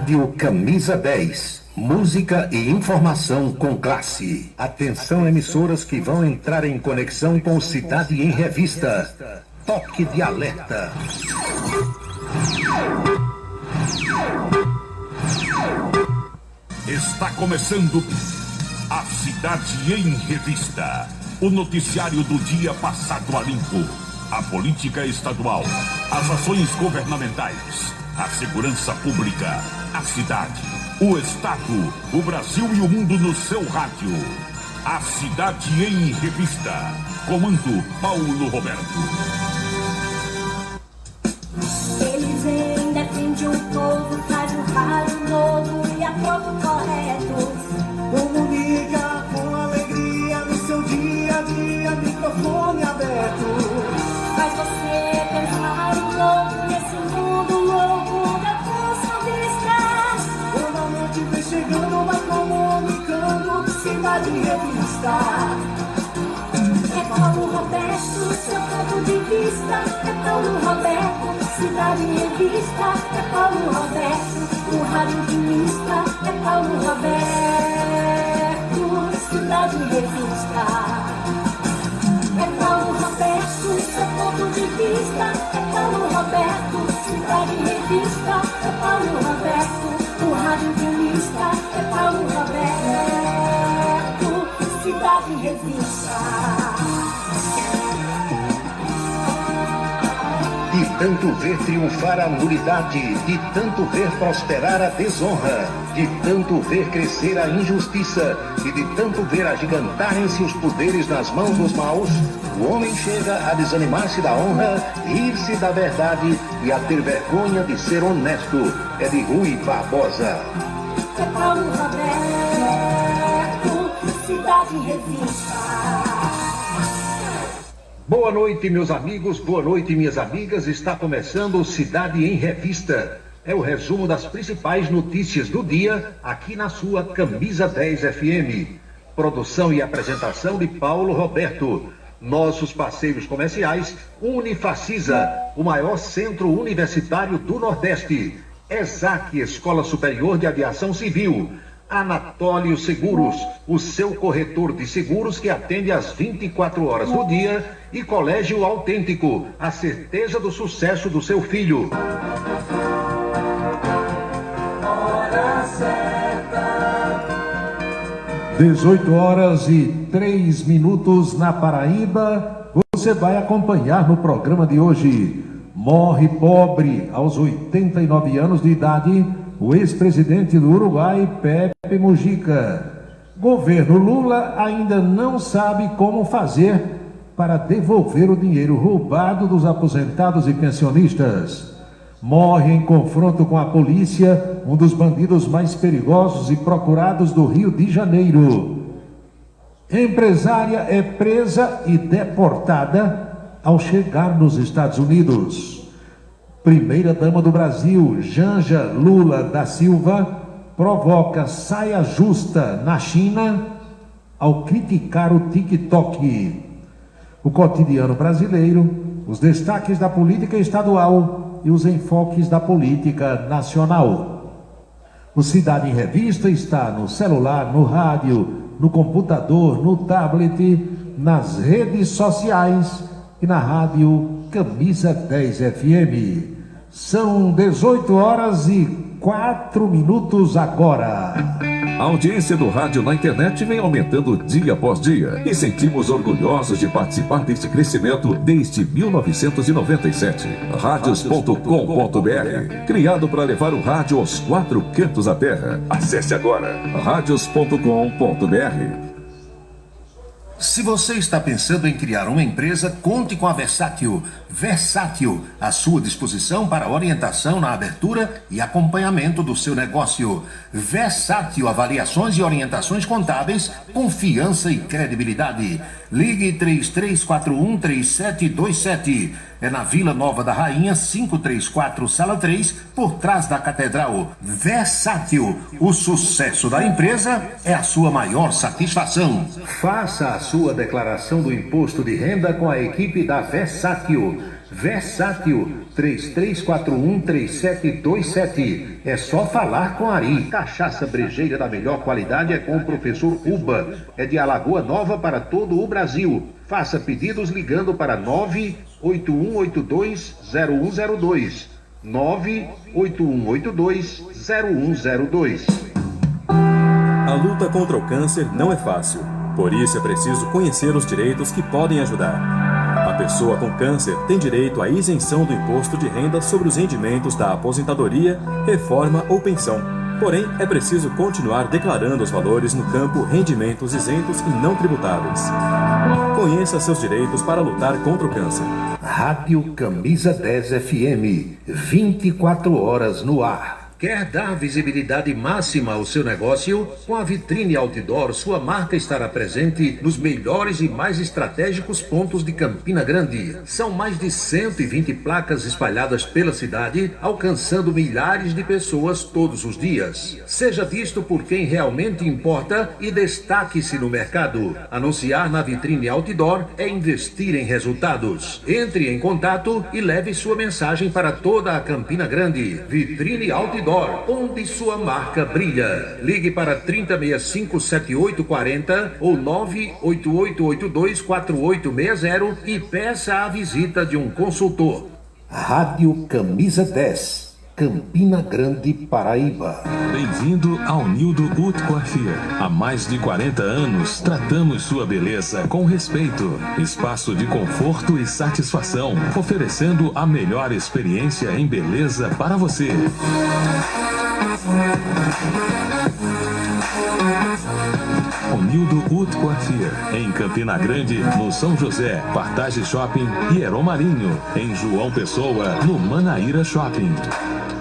Rádio Camisa 10. Música e informação com classe. Atenção, emissoras que vão entrar em conexão com Cidade em Revista. Toque de alerta. Está começando a Cidade em Revista. O noticiário do dia passado a limpo. A política estadual, as ações governamentais, a segurança pública, a cidade, o estado, o Brasil e o mundo no seu rádio. A Cidade em Revista. Comando Paulo Roberto. Ele vem, defende um povo, faz um rádio novo e a pouco correto. Comunica com alegria no seu dia a dia, microfone aberto. Faz você pensar um louco nesse mundo louco da função vista. Toda noite vem chegando, vai comunicando, Cidade em Revista. É Paulo Roberto, seu ponto de vista. É Paulo Roberto, Cidade em Revista. É Paulo Roberto, o rádio de lista. É Paulo Roberto, Cidade em Revista. É Paulo Roberto, seu ponto de vista. É Paulo Roberto, Cidade em Revista. É Paulo Roberto, o rádio de lista. É Paulo Roberto, Cidade em Revista. De tanto ver triunfar a nulidade, de tanto ver prosperar a desonra, de tanto ver crescer a injustiça e de tanto ver agigantarem-se os poderes nas mãos dos maus, o homem chega a desanimar-se da honra, rir-se da verdade e a ter vergonha de ser honesto. É de Rui Barbosa. É Paulo Roberto, Cidade em Revista. Boa noite, meus amigos, boa noite, minhas amigas. Está começando o Cidade em Revista. É o resumo das principais notícias do dia aqui na sua Camisa 10 FM. Produção e apresentação de Paulo Roberto. Nossos parceiros comerciais, Unifacisa, o maior centro universitário do Nordeste. ESAC, Escola Superior de Aviação Civil. Anatólio Seguros, o seu corretor de seguros que atende às 24 horas do dia, e Colégio Autêntico, a certeza do sucesso do seu filho. Hora certa. 18h03 na Paraíba. Você vai acompanhar no programa de hoje. Morre pobre aos 89 anos de idade o ex-presidente do Uruguai, Pepe Mujica. Governo Lula ainda não sabe como fazer para devolver o dinheiro roubado dos aposentados e pensionistas. Morre em confronto com a polícia um dos bandidos mais perigosos e procurados do Rio de Janeiro. Empresária é presa e deportada ao chegar nos Estados Unidos. Primeira-dama do Brasil, Janja Lula da Silva, provoca saia justa na China ao criticar o TikTok. O cotidiano brasileiro, os destaques da política estadual e os enfoques da política nacional. O Cidade em Revista está no celular, no rádio, no computador, no tablet, nas redes sociais e na rádio Camisa 10 FM. São 18h04 agora. A audiência do rádio na internet vem aumentando dia após dia e sentimos orgulhosos de participar deste crescimento desde 1997. Radios.com.br, criado para levar o rádio aos 4 cantos da terra. Acesse agora radios.com.br. Se você está pensando em criar uma empresa, conte com a Versátil. Versátil, à sua disposição para orientação na abertura e acompanhamento do seu negócio. Versátil, avaliações e orientações contábeis, confiança e credibilidade. Ligue 3341-3727. É na Vila Nova da Rainha, 534, Sala 3, por trás da Catedral. Versátil, o sucesso da empresa é a sua maior satisfação. Faça a sua declaração do imposto de renda com a equipe da Versátil. Versátil 33413727. É só falar com Ari. Cachaça brejeira da melhor qualidade é com o professor Uba. É de Alagoa Nova para todo o Brasil. Faça pedidos ligando para 981820102. 981820102. A luta contra o câncer não é fácil. Por isso é preciso conhecer os direitos que podem ajudar. A pessoa com câncer tem direito à isenção do imposto de renda sobre os rendimentos da aposentadoria, reforma ou pensão. Porém, é preciso continuar declarando os valores no campo rendimentos isentos e não tributáveis. Conheça seus direitos para lutar contra o câncer. Rádio Camisa 10 FM, 24 horas no ar. Quer dar visibilidade máxima ao seu negócio? Com a vitrine outdoor, sua marca estará presente nos melhores e mais estratégicos pontos de Campina Grande. São mais de 120 placas espalhadas pela cidade, alcançando milhares de pessoas todos os dias. Seja visto por quem realmente importa e destaque-se no mercado. Anunciar na vitrine outdoor é investir em resultados. Entre em contato e leve sua mensagem para toda a Campina Grande. Vitrine Outdoor, onde sua marca brilha. Ligue para 3065-7840 ou 988824860 e peça a visita de um consultor. Rádio Camisa 10, Campina Grande, Paraíba. Bem-vindo ao Nildo Haute Coiffure. Há mais de 40 anos, tratamos sua beleza com respeito, espaço de conforto e satisfação, oferecendo a melhor experiência em beleza para você. O Nildo Haute Coiffure, em Campina Grande, no São José, Partage Shopping e Heron Marinho, em João Pessoa, no Manaíra Shopping.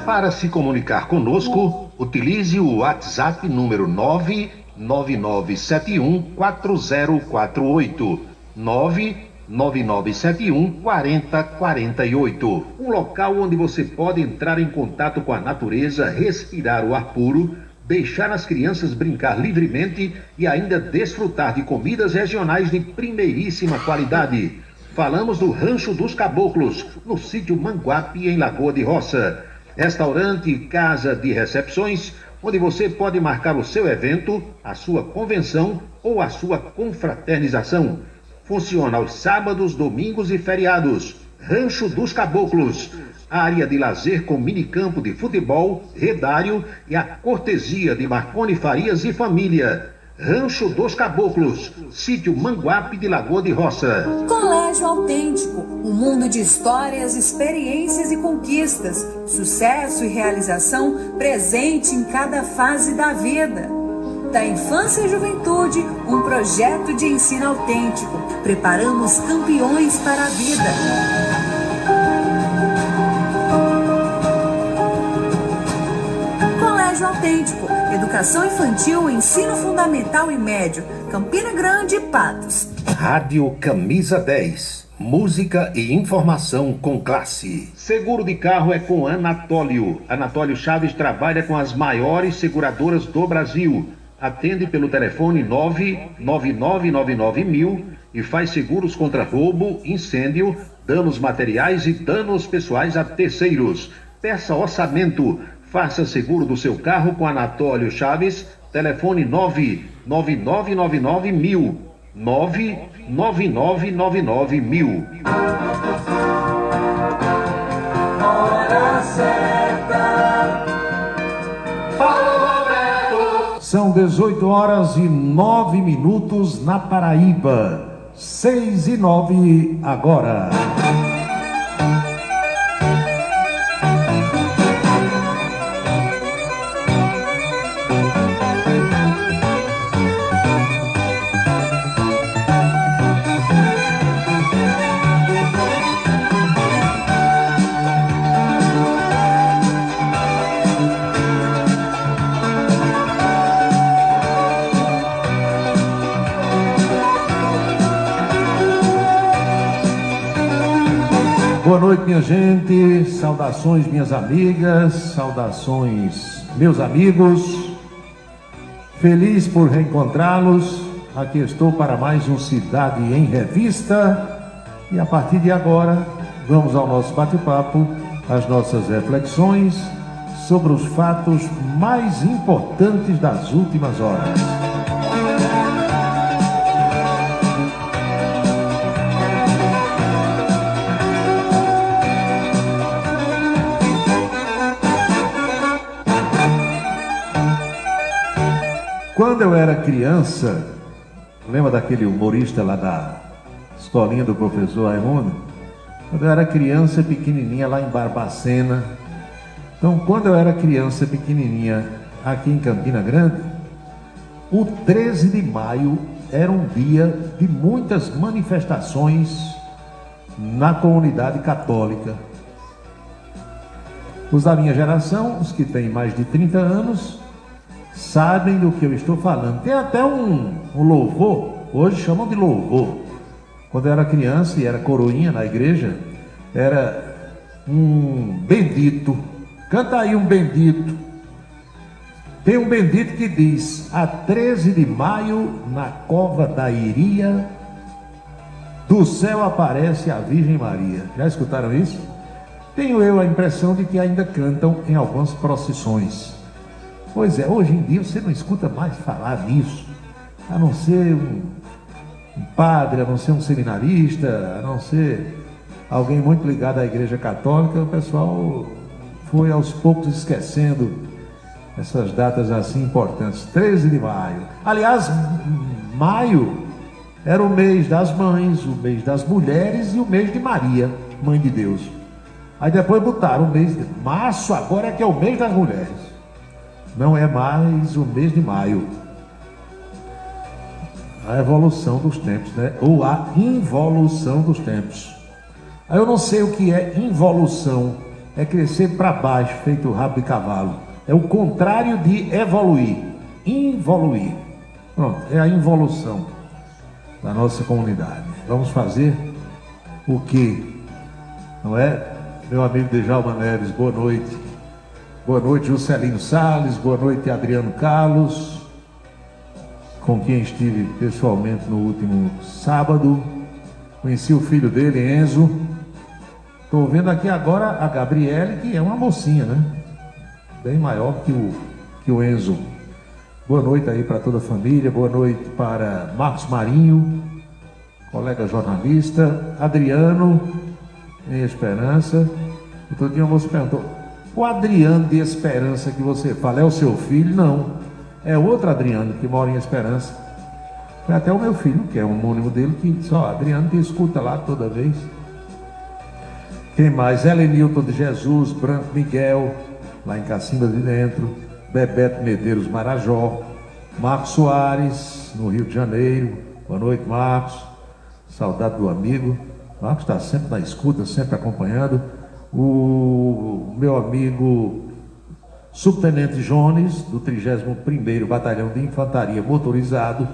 Para se comunicar conosco, utilize o WhatsApp número 999714048. 999714048. Um local onde você pode entrar em contato com a natureza, respirar o ar puro, deixar as crianças brincar livremente e ainda desfrutar de comidas regionais de primeiríssima qualidade. Falamos do Rancho dos Caboclos, no sítio Manguape, em Lagoa de Roça. Restaurante e casa de recepções, onde você pode marcar o seu evento, a sua convenção ou a sua confraternização. Funciona aos sábados, domingos e feriados. Rancho dos Caboclos, área de lazer com minicampo de futebol, redário e a cortesia de Marconi Farias e família. Rancho dos Caboclos, sítio Manguape de Lagoa de Roça. Colégio Autêntico, um mundo de histórias, experiências e conquistas, sucesso e realização presente em cada fase da vida. Da infância e juventude, um projeto de ensino autêntico. Preparamos campeões para a vida. Colégio Autêntico, educação infantil, ensino fundamental e médio, Campina Grande e Patos. Rádio Camisa 10, música e informação com classe. Seguro de carro é com Anatólio. Anatólio Chaves trabalha com as maiores seguradoras do Brasil. Atende pelo telefone 99999.000 e faz seguros contra roubo, incêndio, danos materiais e danos pessoais a terceiros. Peça orçamento. Faça seguro do seu carro com Anatólio Chaves. Telefone 99999.000. 99999.000. Hora certa. São 18 horas e 9 minutos na Paraíba. 6 e 9 agora. Boa noite, minha gente, saudações minhas amigas, saudações meus amigos, feliz por reencontrá-los. Aqui estou para mais um Cidade em Revista e a partir de agora vamos ao nosso bate-papo, as nossas reflexões sobre os fatos mais importantes das últimas horas. Quando eu era criança, lembra daquele humorista lá da escolinha do professor Raimundo? Quando eu era criança pequenininha lá em Barbacena. Então, quando eu era criança pequenininha aqui em Campina Grande, o 13 de maio era um dia de muitas manifestações na comunidade católica. Os da minha geração, os que têm mais de 30 anos, sabem do que eu estou falando. Tem até um louvor, hoje chamam de louvor. Quando eu era criança e era coroinha na igreja, era um bendito. Canta aí um bendito. Tem um bendito que diz: a 13 de maio, na cova da Iria, do céu aparece a Virgem Maria. Já escutaram isso? Tenho eu a impressão de que ainda cantam em algumas procissões. Pois é, hoje em dia você não escuta mais falar nisso, a não ser um padre, a não ser um seminarista, a não ser alguém muito ligado à Igreja Católica. O pessoal foi aos poucos esquecendo essas datas assim importantes. 13 de maio. Aliás, maio era o mês das mães, o mês das mulheres e o mês de Maria, Mãe de Deus. Aí depois botaram o mês de março, agora é que é o mês das mulheres. Não é mais o mês de maio. A evolução dos tempos, né? Ou a involução dos tempos. Aí eu não sei o que é involução. É crescer para baixo, feito rabo de cavalo. É o contrário de evoluir. Involuir. Pronto, é a involução da nossa comunidade. Vamos fazer o que? Não é? Meu amigo Djalma Neves, boa noite. Boa noite, Juscelino Salles. Boa noite, Adriano Carlos, com quem estive pessoalmente no último sábado. Conheci o filho dele, Enzo. Estou vendo aqui agora a Gabriele, que é uma mocinha, né? Bem maior que o Enzo. Boa noite aí para toda a família. Boa noite para Marcos Marinho, colega jornalista. Adriano, em Esperança. Outro dia uma moça perguntou: o Adriano de Esperança que você fala é o seu filho? Não, é outro Adriano que mora em Esperança. Foi até o meu filho, que é um homônimo dele, que só Adriano que escuta lá toda vez. Quem mais? Helenilton de Jesus, Branco Miguel, lá em Cacimba de Dentro. Bebeto Medeiros Marajó. Marcos Soares, no Rio de Janeiro. Boa noite, Marcos. Saudade do amigo. Marcos está sempre na escuta, sempre acompanhando. O meu amigo Subtenente Jones, do 31º Batalhão de Infantaria Motorizado.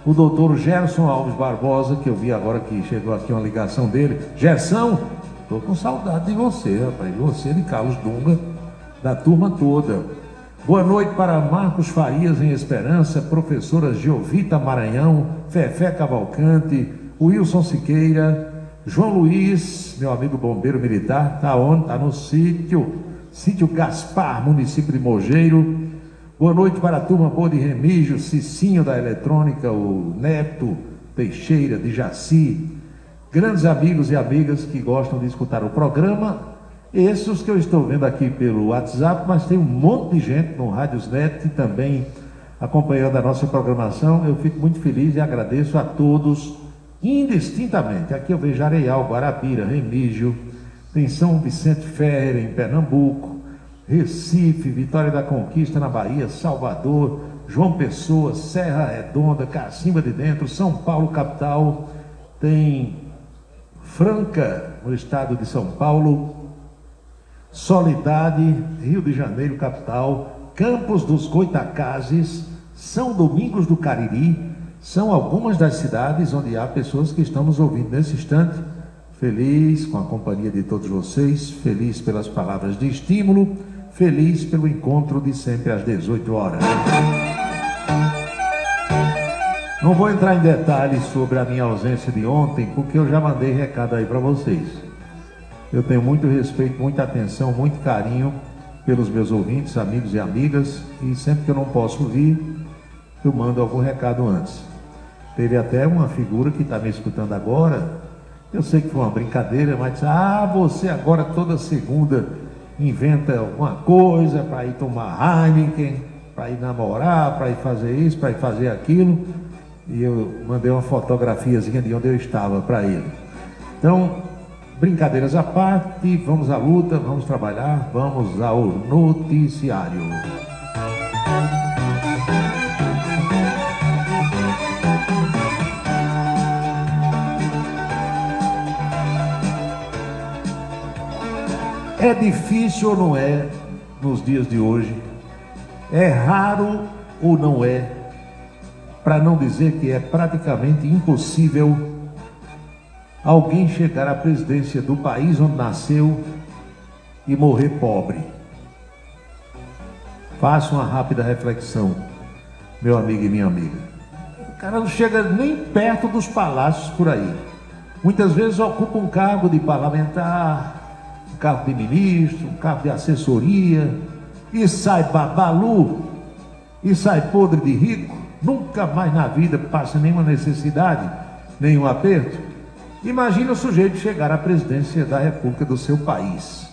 O doutor Gerson Alves Barbosa, que eu vi agora que chegou aqui uma ligação dele. Gerson, estou com saudade de você, rapaz. Você de Carlos Dunga, da turma toda. Boa noite para Marcos Farias em Esperança, professora Giovita Maranhão, Fefé Cavalcante, Wilson Siqueira, João Luiz, meu amigo bombeiro militar, está onde? Está no sítio Gaspar, município de Mogeiro. Boa noite para a turma boa de Remígio, Cicinho da Eletrônica, o Neto Teixeira de Jaci. Grandes amigos e amigas que gostam de escutar o programa. Esses que eu estou vendo aqui pelo WhatsApp, mas tem um monte de gente no Rádiosnet também acompanhando a nossa programação. Eu fico muito feliz e agradeço a todos indistintamente. Aqui eu vejo Areial, Guarabira, Remígio, tem São Vicente Ferreira em Pernambuco, Recife, Vitória da Conquista na Bahia, Salvador, João Pessoa, Serra Redonda, Cacimba de Dentro, São Paulo capital, tem Franca no estado de São Paulo, Soledade, Rio de Janeiro capital, Campos dos Goitacazes, São Domingos do Cariri. São algumas das cidades onde há pessoas que estão nos ouvindo nesse instante. Feliz com a companhia de todos vocês, feliz pelas palavras de estímulo, feliz pelo encontro de sempre às 18 horas. Não vou entrar em detalhes sobre a minha ausência de ontem, porque eu já mandei recado aí para vocês. Eu tenho muito respeito, muita atenção, muito carinho pelos meus ouvintes, amigos e amigas, e sempre que eu não posso vir, eu mando algum recado antes. Teve até uma figura que está me escutando agora, eu sei que foi uma brincadeira, mas disse, você agora toda segunda inventa alguma coisa para ir tomar Heineken, para ir namorar, para ir fazer isso, para ir fazer aquilo, e eu mandei uma fotografiazinha de onde eu estava para ele. Então, brincadeiras à parte, vamos à luta, vamos trabalhar, vamos ao noticiário. É difícil ou não é nos dias de hoje? É raro ou não é? Para não dizer que é praticamente impossível alguém chegar à presidência do país onde nasceu e morrer pobre. Faça uma rápida reflexão, meu amigo e minha amiga. O cara não chega nem perto dos palácios por aí. Muitas vezes ocupa um cargo de parlamentar, um cargo de ministro, um cargo de assessoria, e sai babalu, e sai podre de rico, nunca mais na vida passa nenhuma necessidade, nenhum aperto. Imagina o sujeito chegar à presidência da República do seu país.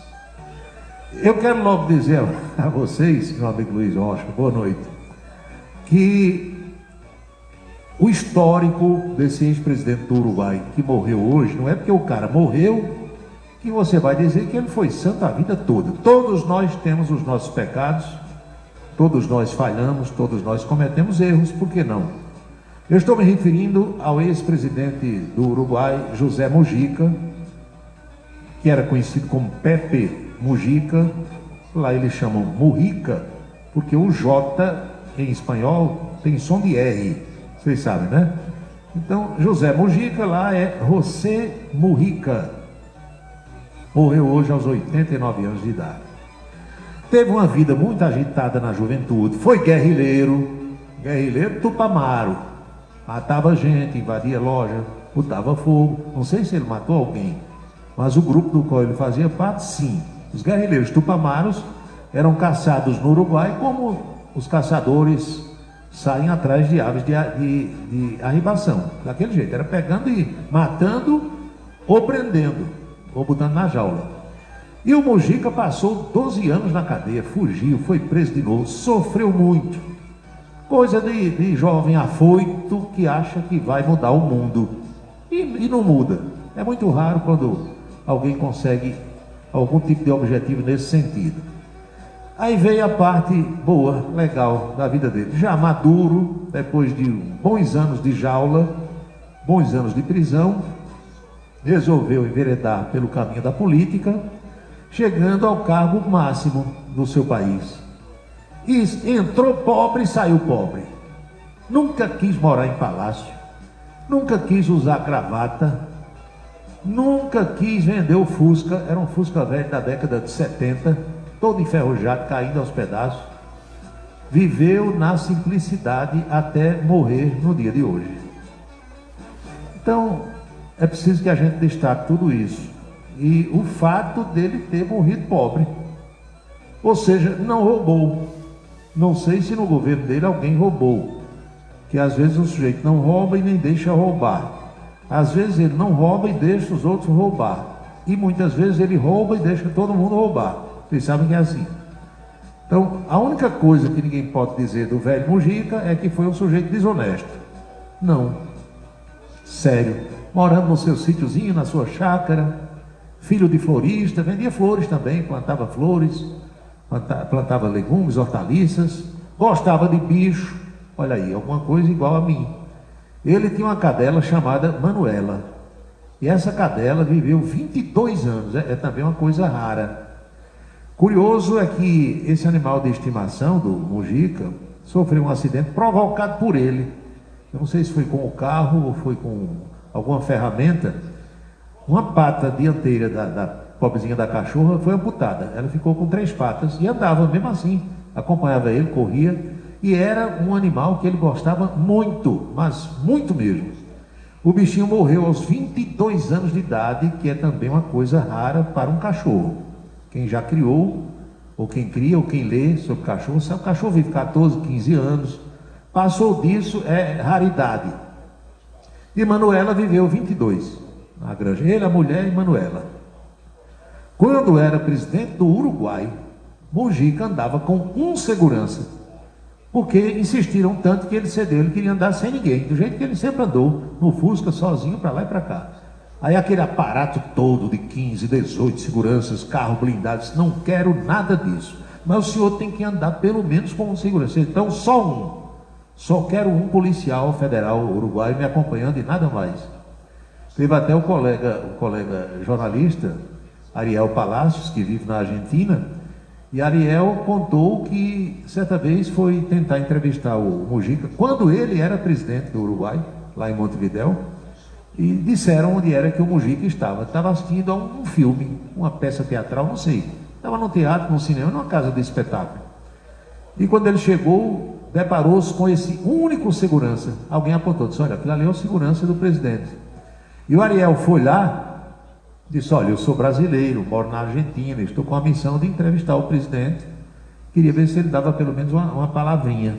Eu quero logo dizer a vocês, meu amigo Luiz Rocha, boa noite, que o histórico desse ex-presidente do Uruguai que morreu hoje, não é porque o cara morreu que você vai dizer que ele foi santo a vida toda. Todos nós temos os nossos pecados, todos nós falhamos, todos nós cometemos erros, por que não? Eu estou me referindo ao ex-presidente do Uruguai, José Mujica, que era conhecido como Pepe Mujica. Lá eles chamam Mujica, porque o J em espanhol tem som de R, vocês sabem, né? Então, José Mujica lá é José Mujica. Morreu hoje aos 89 anos de idade. Teve uma vida muito agitada na juventude, foi guerrilheiro Tupamaro. Matava gente, invadia loja, botava fogo. Não sei se ele matou alguém, mas o grupo do qual ele fazia parte, sim. Os guerrilheiros tupamaros eram caçados no Uruguai como os caçadores saem atrás de aves de arribação. Daquele jeito, era pegando e matando ou prendendo, ou botando na jaula. E o Mujica passou 12 anos na cadeia, fugiu, foi preso de novo, sofreu muito. Coisa de jovem afoito que acha que vai mudar o mundo. E não muda. É muito raro quando alguém consegue algum tipo de objetivo nesse sentido. Aí veio a parte boa, legal da vida dele. Já maduro, depois de bons anos de jaula, bons anos de prisão, resolveu enveredar pelo caminho da política, chegando ao cargo máximo do seu país. E entrou pobre e saiu pobre. Nunca quis morar em palácio, nunca quis usar gravata, nunca quis vender o Fusca. Era um Fusca velho da década de 70, todo enferrujado, caindo aos pedaços. Viveu na simplicidade até morrer no dia de hoje. Então, é preciso que a gente destaque tudo isso. E o fato dele ter morrido pobre. Ou seja, não roubou. Não sei se no governo dele alguém roubou. Que às vezes o sujeito não rouba e nem deixa roubar. Às vezes ele não rouba e deixa os outros roubar. E muitas vezes ele rouba e deixa todo mundo roubar. Vocês sabem que é assim. Então, a única coisa que ninguém pode dizer do velho Mujica é que foi um sujeito desonesto. Não. Sério. Morando no seu sítiozinho, na sua chácara, filho de florista, vendia flores também, plantava flores, plantava legumes, hortaliças, gostava de bicho. Olha aí, alguma coisa igual a mim. Ele tinha uma cadela chamada Manuela, e essa cadela viveu 22 anos, é também uma coisa rara. Curioso é que esse animal de estimação do Mujica sofreu um acidente provocado por ele. Eu não sei se foi com o carro ou foi com alguma ferramenta. Uma pata dianteira da pobrezinha da cachorra foi amputada. Ela ficou com 3 patas e andava mesmo assim. Acompanhava ele, corria. E era um animal que ele gostava muito, mas muito mesmo. O bichinho morreu aos 22 anos de idade, que é também uma coisa rara para um cachorro. Quem já criou, ou quem cria, ou quem lê sobre cachorro, sabe, o cachorro vive 14, 15 anos. Passou disso, é raridade. E Manuela viveu 22 na granja. Ele, a mulher e Manuela. Quando era presidente do Uruguai, Mujica andava com um segurança, porque insistiram tanto que ele cedeu. Ele queria andar sem ninguém, do jeito que ele sempre andou, no Fusca, sozinho, para lá e para cá. Aí aquele aparato todo de 15, 18 seguranças, carro blindado, disse, não quero nada disso, mas o senhor tem que andar pelo menos com um segurança. Então só quero um policial federal uruguaio me acompanhando e nada mais. Teve até o colega jornalista Ariel Palacios, que vive na Argentina, e Ariel contou que certa vez foi tentar entrevistar o Mujica quando ele era presidente do Uruguai, lá em Montevidéu, e disseram onde era que o Mujica estava. Estava assistindo a um filme, uma peça teatral, não sei. Estava no teatro, no cinema, numa casa de espetáculo. E quando ele chegou, deparou-se com esse único segurança. Alguém apontou, disse, olha, aquilo ali é o segurança do presidente. E o Ariel foi lá, disse, olha, eu sou brasileiro, moro na Argentina, estou com a missão de entrevistar o presidente, queria ver se ele dava pelo menos uma palavrinha.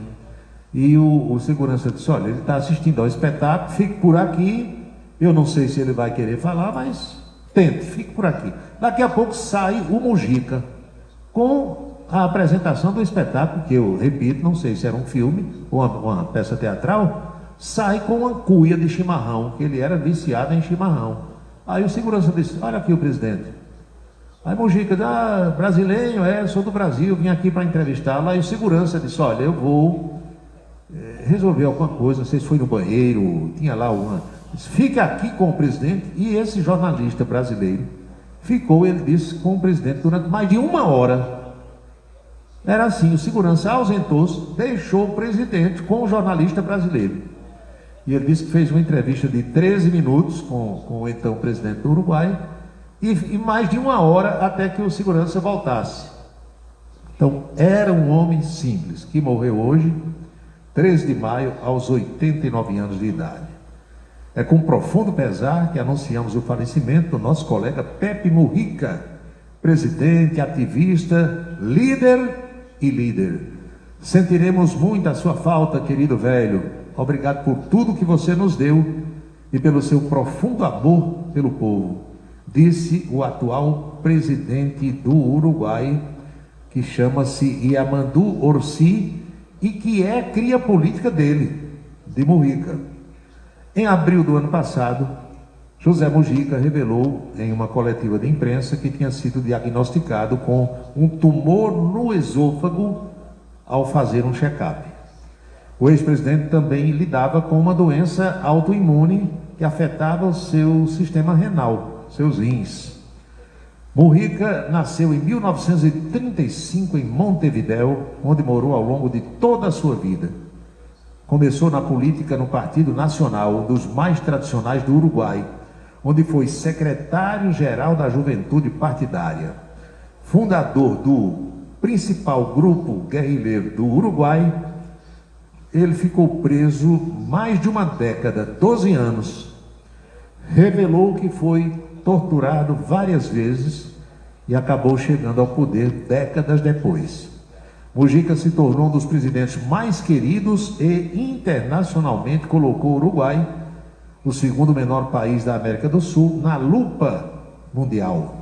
E o segurança disse, olha, ele está assistindo ao espetáculo, fique por aqui, eu não sei se ele vai querer falar, mas tente, fique por aqui. Daqui a pouco sai o Mujica com a apresentação do espetáculo, que eu repito, não sei se era um filme ou uma peça teatral, sai com uma cuia de chimarrão, que ele era viciado em chimarrão. Aí o segurança disse, olha aqui o presidente. Aí Mujica disse, brasileiro, sou do Brasil, vim aqui para entrevistá-lo. Aí o segurança disse, olha, eu vou resolver alguma coisa, não sei se foi no banheiro, tinha lá uma... Disse, fique aqui com o presidente. E esse jornalista brasileiro ficou, ele disse, com o presidente durante mais de 1 hora. Era assim, o segurança ausentou-se, deixou o presidente com o jornalista brasileiro. E ele disse que fez uma entrevista de 13 minutos com o então presidente do Uruguai e mais de 1 hora até que o segurança voltasse. Então, era um homem simples, que morreu hoje, 13 de maio, aos 89 anos de idade. É com profundo pesar que anunciamos o falecimento do nosso colega Pepe Mujica, presidente, ativista, líder e líder. Sentiremos muito a sua falta, querido velho. Obrigado por tudo que você nos deu e pelo seu profundo amor pelo povo, disse o atual presidente do Uruguai, que chama-se Yamandu Orsi e que é cria política dele, de Mujica. Em abril do ano passado, José Mujica revelou em uma coletiva de imprensa que tinha sido diagnosticado com um tumor no esôfago ao fazer um check-up. O ex-presidente também lidava com uma doença autoimune que afetava o seu sistema renal, seus rins. Mujica nasceu em 1935 em Montevidéu, onde morou ao longo de toda a sua vida. Começou na política no Partido Nacional, um dos mais tradicionais do Uruguai, onde foi secretário-geral da Juventude Partidária, fundador do principal grupo guerrilheiro do Uruguai. Ele ficou preso mais de uma década, 12 anos. Revelou que foi torturado várias vezes e acabou chegando ao poder décadas depois. Mujica se tornou um dos presidentes mais queridos e internacionalmente colocou o Uruguai, o segundo menor país da América do Sul, na lupa mundial.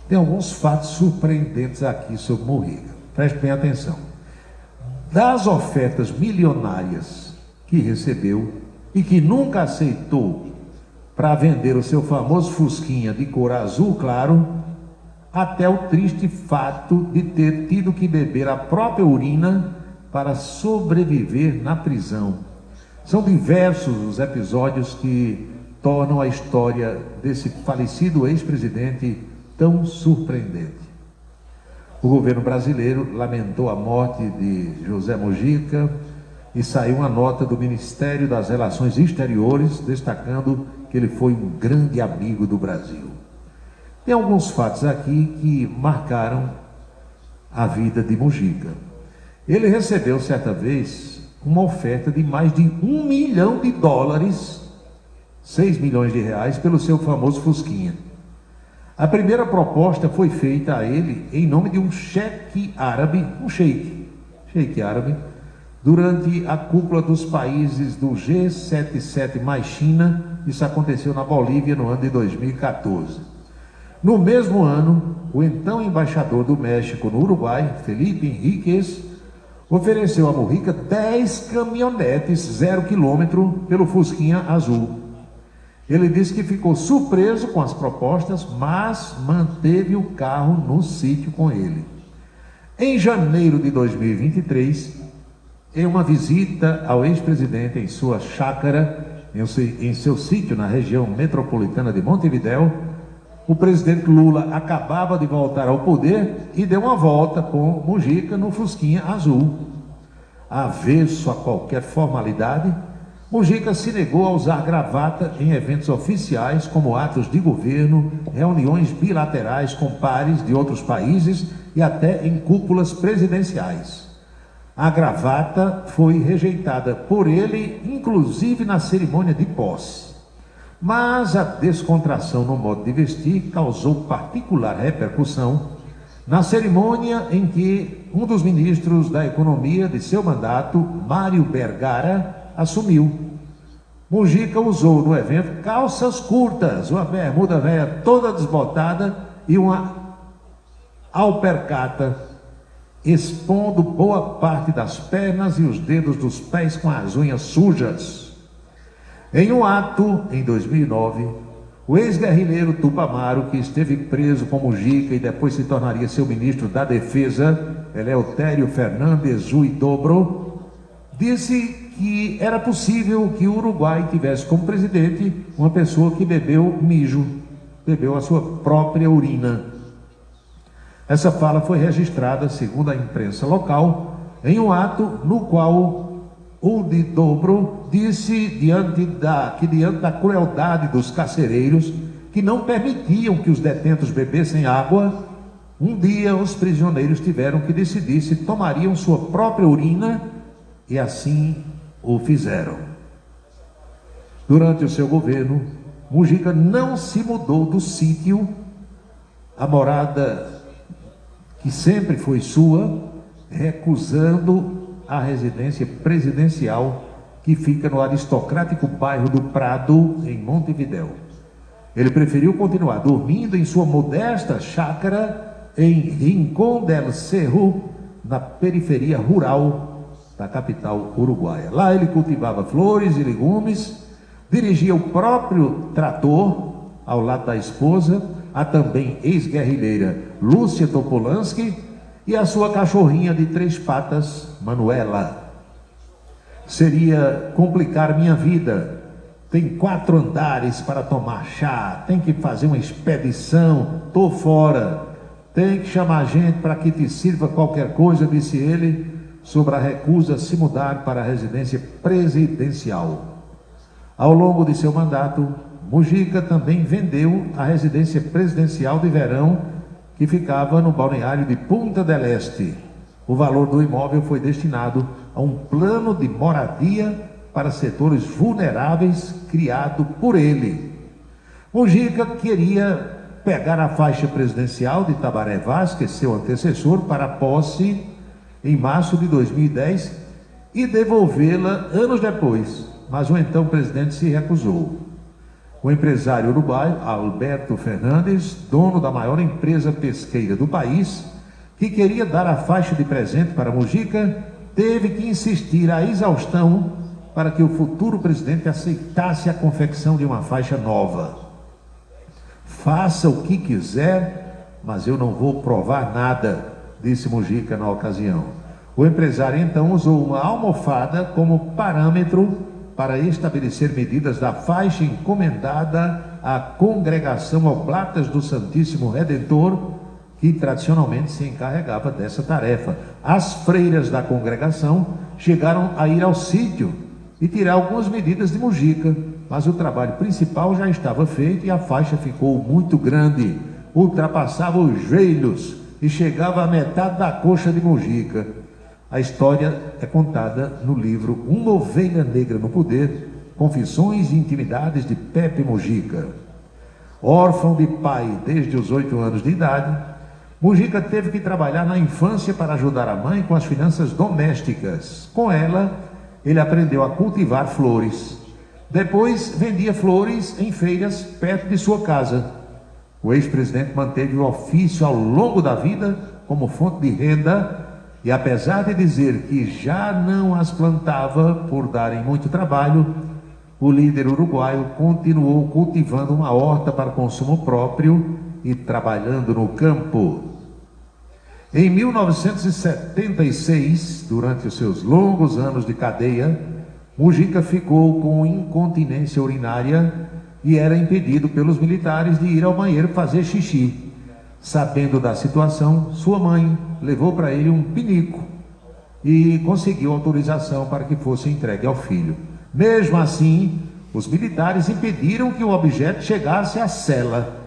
Tem alguns fatos surpreendentes aqui sobre Mujica. Preste bem atenção. Das ofertas milionárias que recebeu e que nunca aceitou para vender o seu famoso fusquinha de cor azul claro, até o triste fato de ter tido que beber a própria urina para sobreviver na prisão. São diversos os episódios que tornam a história desse falecido ex-presidente tão surpreendente. O governo brasileiro lamentou a morte de José Mujica e saiu uma nota do Ministério das Relações Exteriores destacando que ele foi um grande amigo do Brasil. Tem alguns fatos aqui que marcaram a vida de Mujica. Ele recebeu certa vez uma oferta de mais de $1 milhão, 6 milhões de reais, pelo seu famoso Fusquinha. A primeira proposta foi feita a ele em nome de um sheik árabe, durante a cúpula dos países do G77 mais China. Isso aconteceu na Bolívia no ano de 2014. No mesmo ano, o então embaixador do México no Uruguai, Felipe Henríquez, ofereceu a Mujica 10 caminhonetes 0 km pelo Fusquinha azul. Ele disse que ficou surpreso com as propostas, mas manteve o carro no sítio com ele. Em janeiro de 2023, em uma visita ao ex-presidente em sua chácara, em seu sítio na região metropolitana de Montevidéu, o presidente Lula acabava de voltar ao poder e deu uma volta com Mujica no Fusquinha azul. Avesso a qualquer formalidade, Mujica se negou a usar gravata em eventos oficiais, como atos de governo, reuniões bilaterais com pares de outros países e até em cúpulas presidenciais. A gravata foi rejeitada por ele, inclusive na cerimônia de posse. Mas a descontração no modo de vestir causou particular repercussão na cerimônia em que um dos ministros da Economia de seu mandato, Mário Bergara, assumiu. Mujica usou no evento calças curtas, uma bermuda velha toda desbotada e uma alpercata, expondo boa parte das pernas e os dedos dos pés com as unhas sujas. Em um ato, em 2009, o ex-guerrilheiro Tupamaro, que esteve preso com Mujica e depois se tornaria seu ministro da Defesa, Eleutério Fernandes Huidobro, disse que era possível que o Uruguai tivesse como presidente uma pessoa que bebeu a sua própria urina. Essa fala foi registrada, segundo a imprensa local, em um ato no qual Huidobro disse diante da crueldade dos carcereiros, que não permitiam que os detentos bebessem água, um dia os prisioneiros tiveram que decidir se tomariam sua própria urina, e assim o fizeram. Durante o seu governo, Mujica não se mudou do sítio, a morada que sempre foi sua, recusando a residência presidencial que fica no aristocrático bairro do Prado, em Montevidéu. Ele preferiu continuar dormindo em sua modesta chácara em Rincón del Cerro, na periferia rural da capital uruguaia. Lá ele cultivava flores e legumes, dirigia o próprio trator ao lado da esposa, a também ex-guerrilheira Lúcia Topolansky, e a sua cachorrinha de 3 patas, Manuela. Seria complicar minha vida. Tem 4 andares para tomar chá, tem que fazer uma expedição, tô fora, tem que chamar gente para que te sirva qualquer coisa, disse ele, sobre a recusa a se mudar para a residência presidencial. Ao longo de seu mandato, Mujica também vendeu a residência presidencial de verão, que ficava no balneário de Punta del Este. O valor do imóvel foi destinado a um plano de moradia para setores vulneráveis criado por ele. Mujica queria pegar a faixa presidencial de Tabaré Vázquez, seu antecessor, para a posse em março de 2010 e devolvê-la anos depois, mas o então presidente se recusou. O empresário uruguaio Alberto Fernandes, dono da maior empresa pesqueira do país, que queria dar a faixa de presente para Mujica, teve que insistir à exaustão para que o futuro presidente aceitasse a confecção de uma faixa nova. Faça o que quiser, mas eu não vou provar nada, disse Mujica na ocasião. O empresário então usou uma almofada como parâmetro para estabelecer medidas da faixa encomendada à Congregação Oblatas do Santíssimo Redentor, que tradicionalmente se encarregava dessa tarefa. As freiras da congregação chegaram a ir ao sítio e tirar algumas medidas de Mujica, mas o trabalho principal já estava feito e a faixa ficou muito grande, ultrapassava os joelhos e chegava à metade da coxa de Mujica. A história é contada no livro Uma Ovelha Negra no Poder, Confissões e Intimidades de Pepe Mujica. Órfão de pai desde os 8 anos de idade, Mujica teve que trabalhar na infância para ajudar a mãe com as finanças domésticas. Com ela, ele aprendeu a cultivar flores. Depois, vendia flores em feiras perto de sua casa. O ex-presidente manteve o ofício ao longo da vida como fonte de renda e, apesar de dizer que já não as plantava por darem muito trabalho, o líder uruguaio continuou cultivando uma horta para consumo próprio e trabalhando no campo. Em 1976, durante os seus longos anos de cadeia, Mujica ficou com incontinência urinária e era impedido pelos militares de ir ao banheiro fazer xixi. Sabendo da situação, sua mãe levou para ele um pinico e conseguiu autorização para que fosse entregue ao filho. Mesmo assim, os militares impediram que o objeto chegasse à cela.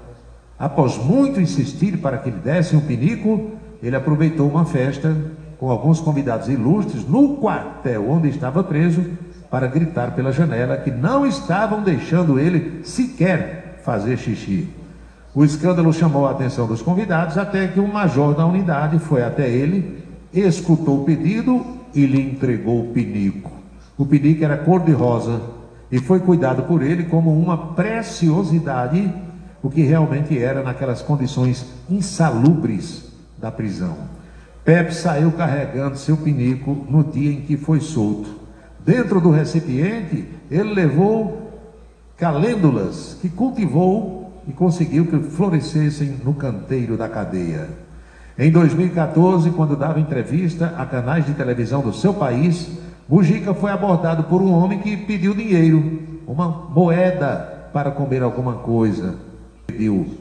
Após muito insistir para que lhe dessem um pinico, ele aproveitou uma festa com alguns convidados ilustres no quartel onde estava preso para gritar pela janela que não estavam deixando ele sequer fazer xixi. O escândalo chamou a atenção dos convidados até que um major da unidade foi até ele, escutou o pedido e lhe entregou o pinico. O pinico era cor-de-rosa e foi cuidado por ele como uma preciosidade, o que realmente era naquelas condições insalubres da prisão. Pepe saiu carregando seu pinico no dia em que foi solto. Dentro do recipiente, ele levou calêndulas que cultivou e conseguiu que florescessem no canteiro da cadeia. Em 2014, quando dava entrevista a canais de televisão do seu país, Mujica foi abordado por um homem que pediu dinheiro, uma moeda para comer alguma coisa. Pediu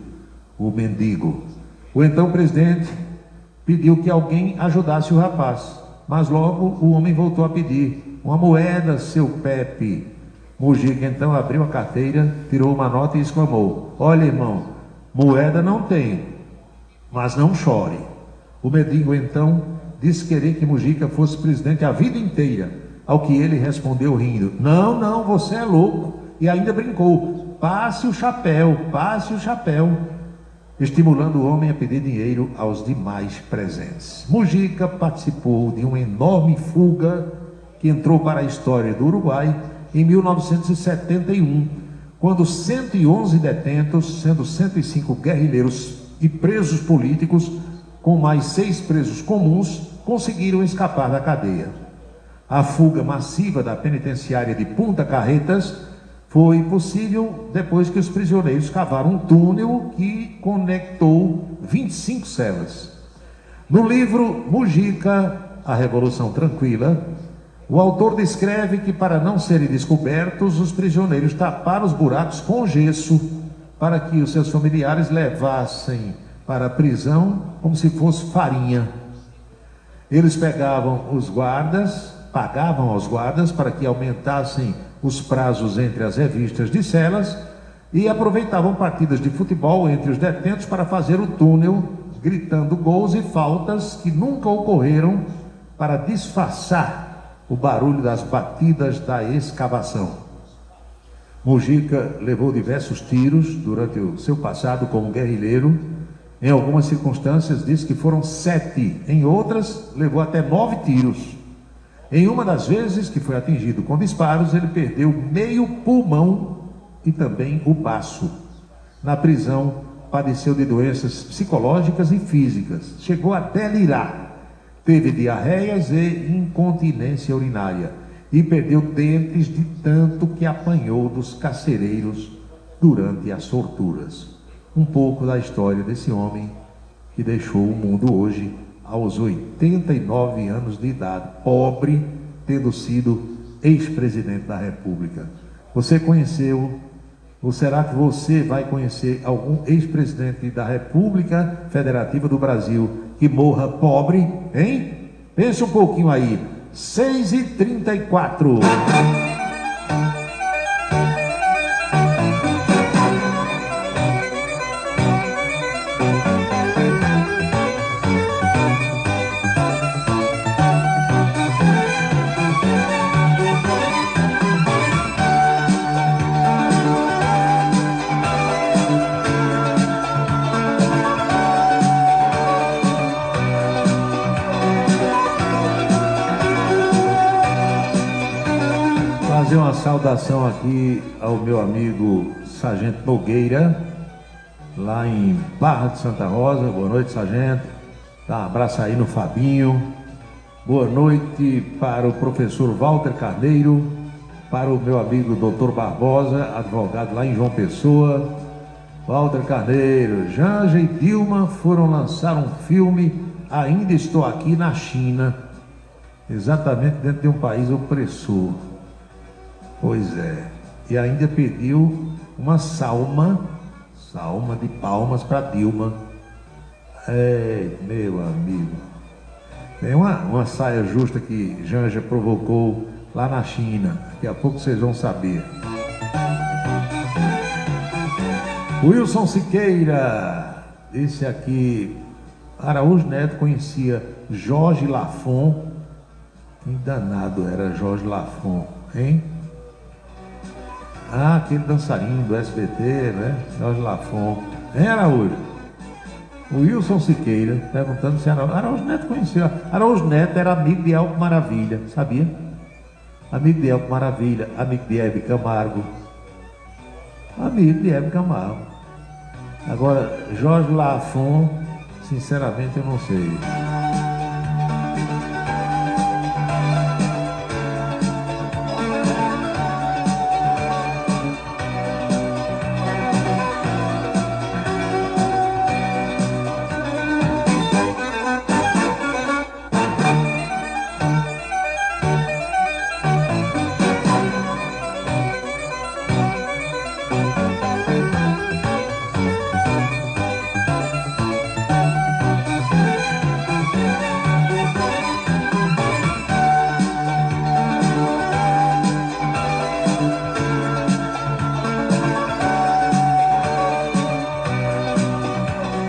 o mendigo. O então presidente pediu que alguém ajudasse o rapaz, mas logo o homem voltou a pedir uma moeda, seu Pepe. Mujica então abriu a carteira, tirou uma nota e exclamou: olha, irmão, moeda não tem, mas não chore. O mendigo então disse querer que Mujica fosse presidente a vida inteira, ao que ele respondeu rindo: não, não, você é louco. E ainda brincou: passe o chapéu, estimulando o homem a pedir dinheiro aos demais presentes. Mujica participou de uma enorme fuga que entrou para a história do Uruguai em 1971, quando 111 detentos, sendo 105 guerrilheiros e presos políticos, com mais 6 presos comuns, conseguiram escapar da cadeia. A fuga massiva da penitenciária de Punta Carretas foi possível depois que os prisioneiros cavaram um túnel que conectou 25 celas. No livro Mujica, A Revolução Tranquila, o autor descreve que, para não serem descobertos, os prisioneiros taparam os buracos com gesso para que os seus familiares levassem para a prisão como se fosse farinha. Eles pagavam aos guardas para que aumentassem os prazos entre as revistas de celas e aproveitavam partidas de futebol entre os detentos para fazer o túnel, gritando gols e faltas que nunca ocorreram, para disfarçar o barulho das batidas da escavação. Mujica levou diversos tiros durante o seu passado como guerrilheiro. Em algumas circunstâncias diz que foram 7, em outras levou até 9 tiros. Em uma das vezes que foi atingido com disparos, ele perdeu meio pulmão e também o baço. Na prisão, padeceu de doenças psicológicas e físicas. Chegou a delirar. Teve diarreias e incontinência urinária. E perdeu dentes de tanto que apanhou dos carcereiros durante as torturas. Um pouco da história desse homem que deixou o mundo hoje aos 89 anos de idade, pobre, tendo sido ex-presidente da República. Você conheceu, ou será que você vai conhecer algum ex-presidente da República Federativa do Brasil que morra pobre, hein? Pense um pouquinho aí. 6h34. saudação aqui ao meu amigo Sargento Nogueira, lá em Barra de Santa Rosa. Boa noite, Sargento. Dá um abraço aí no Fabinho. Boa noite para o professor Walter Carneiro, para o meu amigo Dr. Barbosa, advogado lá em João Pessoa. Walter Carneiro, Janja e Dilma foram lançar um filme Ainda Estou Aqui na China, exatamente dentro de um país opressor. Pois é, e ainda pediu uma salma de palmas para Dilma. É, meu amigo, tem uma saia justa que Janja provocou lá na China. Daqui a pouco vocês vão saber. Wilson Siqueira disse aqui: Araújo Neto conhecia Jorge Lafon. Que danado era Jorge Lafon, hein? Ah, aquele dançarino do SBT, né? Jorge Lafon. Hein, Araújo? O Wilson Siqueira perguntando se Araújo Neto conhecia. Araújo Neto era amigo de Elco Maravilha, sabia? Amigo de Elco Maravilha, amigo de Hebe Camargo. Amigo de Hebe Camargo. Agora, Jorge Lafon, sinceramente eu não sei.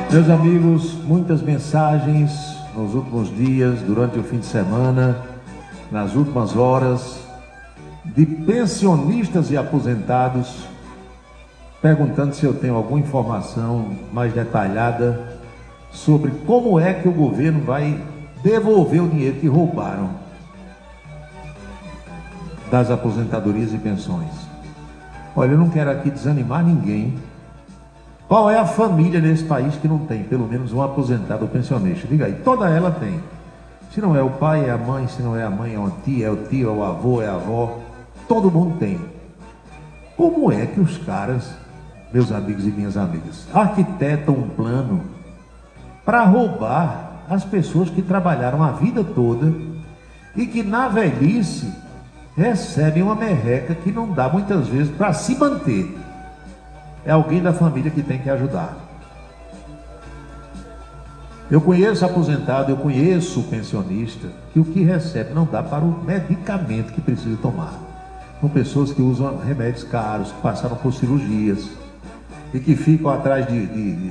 Meus amigos, muitas mensagens nos últimos dias, durante o fim de semana, nas últimas horas, de pensionistas e aposentados, perguntando se eu tenho alguma informação mais detalhada sobre como é que o governo vai devolver o dinheiro que roubaram das aposentadorias e pensões. Olha, eu não quero aqui desanimar ninguém. Qual é a família nesse país que não tem pelo menos um aposentado ou pensionista? Diga aí, toda ela tem. Se não é o pai, é a mãe. Se não é a mãe, é uma tia, é o tio, é o avô, é a avó. Todo mundo tem. Como é que os caras, meus amigos e minhas amigas, arquitetam um plano para roubar as pessoas que trabalharam a vida toda e que na velhice recebem uma merreca que não dá muitas vezes para se manter? É alguém da família que tem que ajudar. Eu conheço aposentado, eu conheço pensionista, que o que recebe não dá para o medicamento que precisa tomar. São pessoas que usam remédios caros, que passaram por cirurgias e que ficam atrás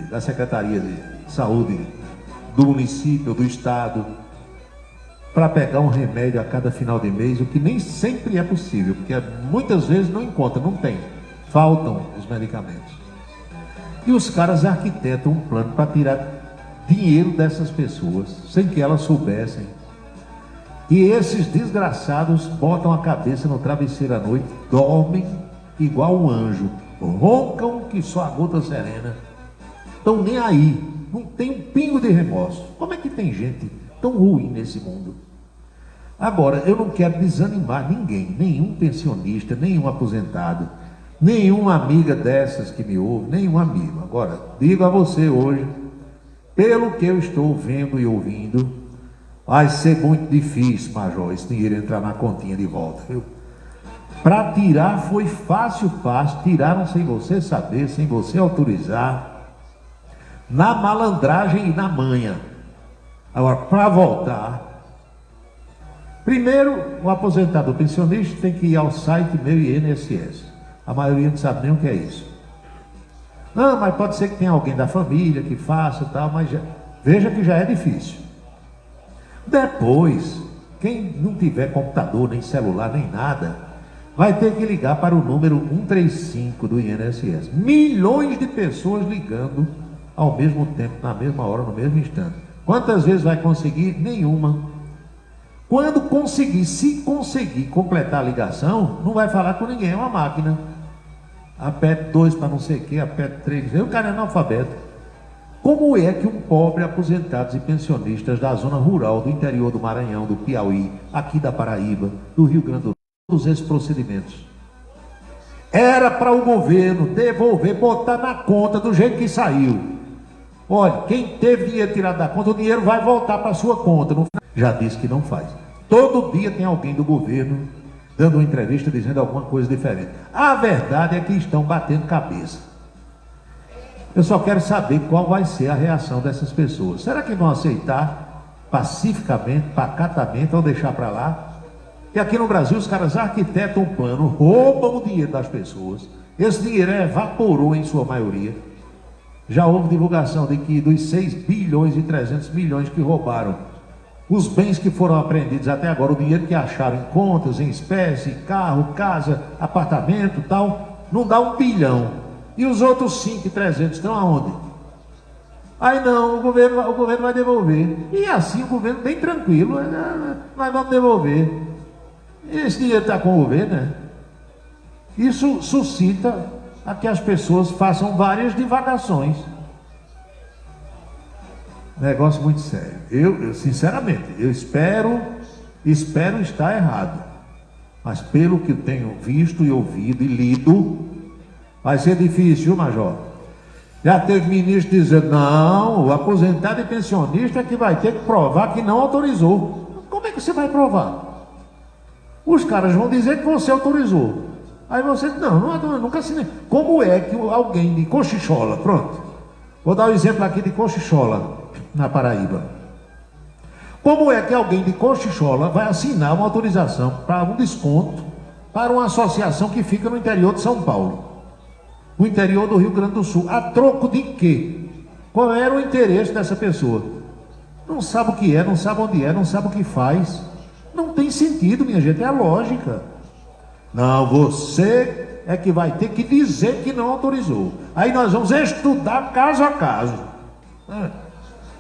da Secretaria de Saúde do município, do estado, para pegar um remédio a cada final de mês, o que nem sempre é possível, porque muitas vezes não encontra, não tem. Faltam os medicamentos. E os caras arquitetam um plano para tirar dinheiro dessas pessoas, sem que elas soubessem. E esses desgraçados botam a cabeça no travesseiro à noite, dormem igual um anjo, roncam que só a gota serena. Estão nem aí, não tem um pingo de remorso. Como é que tem gente tão ruim nesse mundo? Agora, eu não quero desanimar ninguém, nenhum pensionista, nenhum aposentado, nenhuma amiga dessas que me ouve, nenhum amigo. Agora, digo a você hoje, pelo que eu estou vendo e ouvindo, vai ser muito difícil, Major, esse dinheiro entrar na continha de volta, viu? Para tirar foi fácil, tiraram sem você saber, sem você autorizar, na malandragem e na manha. Agora, para voltar, primeiro, o aposentado, o pensionista tem que ir ao site meu INSS. A maioria não sabe nem o que é isso. Não, mas pode ser que tenha alguém da família que faça e tal, mas veja que já é difícil. Depois, quem não tiver computador, nem celular, nem nada, vai ter que ligar para o número 135 do INSS. Milhões de pessoas ligando ao mesmo tempo, na mesma hora, no mesmo instante. Quantas vezes vai conseguir? Nenhuma. Quando conseguir, se conseguir completar a ligação, não vai falar com ninguém, é uma máquina. Aperte 2 para não sei o que, aperte 3, o cara é analfabeto. Como é que um pobre aposentados e pensionistas da zona rural, do interior do Maranhão, do Piauí, aqui da Paraíba, do Rio Grande do Sul, todos esses procedimentos? Era para o governo devolver, botar na conta do jeito que saiu. Olha, quem teve dinheiro tirado da conta, o dinheiro vai voltar para a sua conta. Já disse que não faz. Todo dia tem alguém do governo dando uma entrevista dizendo alguma coisa diferente. A verdade é que estão batendo cabeça. Eu só quero saber qual vai ser a reação dessas pessoas. Será que vão aceitar pacificamente, pacatamente, ou deixar para lá? E aqui no Brasil os caras arquitetam um plano, roubam o dinheiro das pessoas. Esse dinheiro evaporou em sua maioria. Já houve divulgação de que dos 6 bilhões e 300 milhões que roubaram, os bens que foram apreendidos até agora, o dinheiro que acharam em contas, em espécie, carro, casa, apartamento, tal, não dá 1 bilhão. E os outros 5.300 estão aonde? Aí não, o governo vai devolver. E assim o governo bem tranquilo, nós vamos devolver. Esse dinheiro está com o governo, né? Isso suscita a que as pessoas façam várias divagações. Negócio muito sério. Eu sinceramente, eu espero estar errado. Mas pelo que eu tenho visto e ouvido e lido, vai ser difícil, Major. Já teve ministro dizendo, não, o aposentado e pensionista é que vai ter que provar que não autorizou. Como é que você vai provar? Os caras vão dizer que você autorizou. Aí você diz, não, eu nunca assinei. Como é que alguém de Cochichola, pronto, vou dar um exemplo aqui de Cochichola, na Paraíba. Como é que alguém de Cochichola vai assinar uma autorização para um desconto para uma associação que fica no interior de São Paulo? No interior do Rio Grande do Sul, a troco de quê? Qual era o interesse dessa pessoa? Não sabe o que é, não sabe onde é, não sabe o que faz. Não tem sentido, minha gente, é a lógica. Não, você é que vai ter que dizer que não autorizou. Aí nós vamos estudar caso a caso.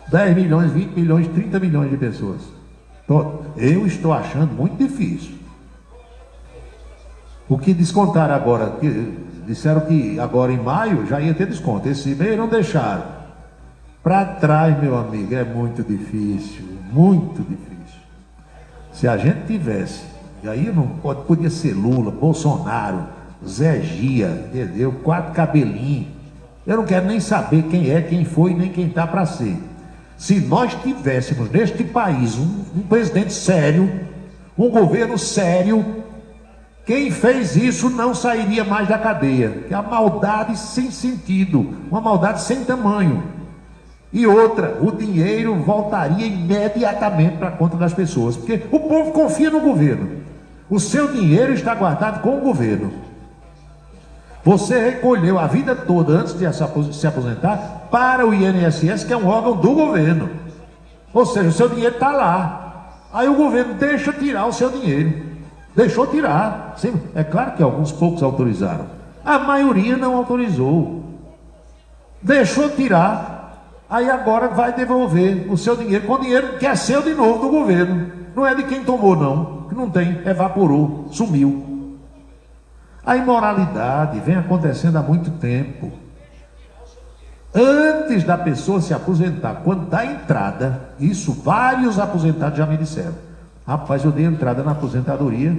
10 milhões, 20 milhões, 30 milhões de pessoas. Eu estou achando muito difícil. O que descontaram agora, disseram que agora em maio já ia ter desconto. Esse mês não deixaram. Para trás, meu amigo, é muito difícil. Muito difícil. Se a gente tivesse, e aí não podia ser Lula, Bolsonaro, Zé Gia, entendeu? 4 cabelinhos. Eu não quero nem saber quem é, quem foi, nem quem está para ser. Se nós tivéssemos neste país um presidente sério, um governo sério, quem fez isso não sairia mais da cadeia. Que é a maldade sem sentido, uma maldade sem tamanho. E outra, o dinheiro voltaria imediatamente para a conta das pessoas, porque o povo confia no governo. O seu dinheiro está guardado com o governo. Você recolheu a vida toda antes de se aposentar para o INSS, que é um órgão do governo. Ou seja, o seu dinheiro está lá. Aí o governo deixa tirar o seu dinheiro. Deixou tirar. É claro que alguns poucos autorizaram. A maioria não autorizou. Deixou tirar. Aí agora vai devolver o seu dinheiro com o dinheiro que é seu de novo do governo. Não é de quem tomou, não. Que não tem. Evaporou. Sumiu. A imoralidade vem acontecendo há muito tempo. Antes da pessoa se aposentar, quando dá entrada, isso vários aposentados já me disseram. Rapaz, eu dei entrada na aposentadoria,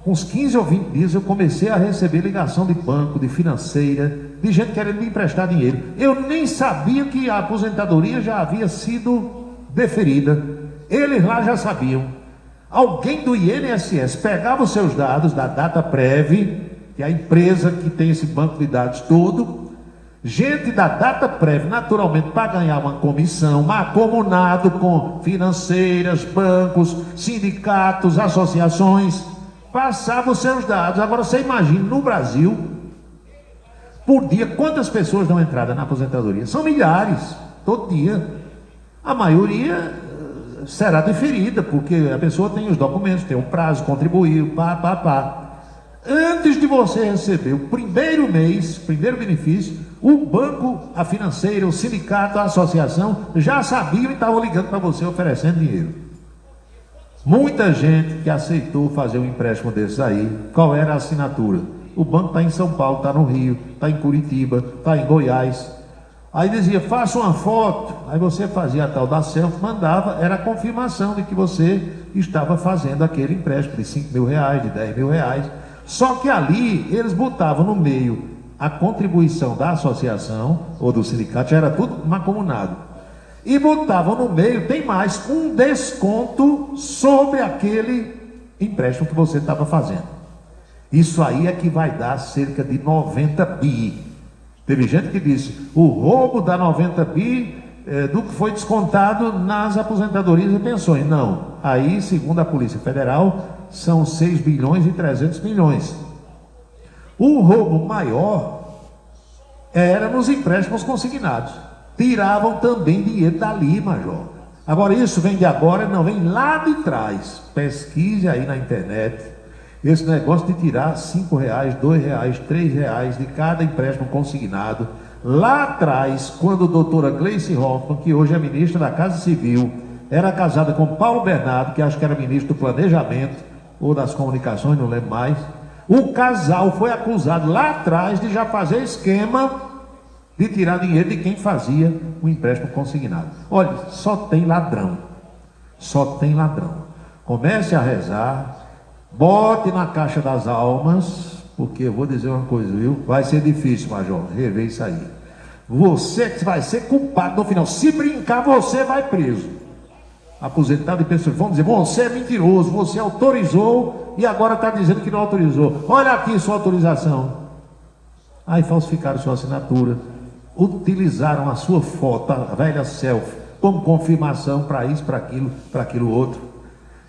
com uns 15 ou 20 dias eu comecei a receber ligação de banco, de financeira, de gente querendo me emprestar dinheiro. Eu nem sabia que a aposentadoria já havia sido deferida. Eles lá já sabiam. Alguém do INSS pegava os seus dados da DataPrev, que é a empresa que tem esse banco de dados todo, gente da DataPrev, naturalmente, para ganhar uma comissão, mancomunado com financeiras, bancos, sindicatos, associações, passava os seus dados. Agora você imagina, no Brasil, por dia, quantas pessoas dão entrada na aposentadoria? São milhares, todo dia. A maioria será deferida, porque a pessoa tem os documentos, tem o prazo, contribuiu, Antes de você receber o primeiro mês, primeiro benefício, o banco, a financeira, o sindicato, a associação já sabiam e estavam ligando para você oferecendo dinheiro. Muita gente que aceitou fazer um empréstimo desses aí, qual era a assinatura? O banco está em São Paulo, está no Rio, está em Curitiba, está em Goiás. Aí dizia, faça uma foto. Aí você fazia a tal da selfie, mandava, era a confirmação de que você estava fazendo aquele empréstimo de 5 mil reais, de 10 mil reais. Só que ali eles botavam no meio a contribuição da associação ou do sindicato, já era tudo mancomunado. E botavam no meio, tem mais, um desconto sobre aquele empréstimo que você estava fazendo. Isso aí é que vai dar cerca de 90 bi. Teve gente que disse, o roubo dá 90 bi do que foi descontado nas aposentadorias e pensões. Não, aí, segundo a Polícia Federal, são 6 bilhões e 300 milhões. O roubo maior era nos empréstimos consignados. Tiravam também dinheiro dali, major. Agora, isso vem de agora, não, vem lá de trás. Pesquise aí na internet. Esse negócio de tirar 5 reais, 2 reais, 3 reais de cada empréstimo consignado. Lá atrás, quando a doutora Gleice Hoffmann, que hoje é ministra da Casa Civil, era casada com Paulo Bernardo, que acho que era ministro do Planejamento, ou das Comunicações, não lembro mais. O casal foi acusado lá atrás de já fazer esquema de tirar dinheiro de quem fazia o empréstimo consignado. Olha, só tem ladrão. Só tem ladrão. Comece a rezar, bote na caixa das almas, porque eu vou dizer uma coisa, viu? Vai ser difícil, major, rever isso aí. Você que vai ser culpado no final. Se brincar, você vai preso. Aposentado e pessoas vão dizer, você é mentiroso, você autorizou e agora está dizendo que não autorizou. Olha aqui sua autorização. Aí falsificaram sua assinatura. Utilizaram a sua foto, a velha selfie, como confirmação para isso, para aquilo outro.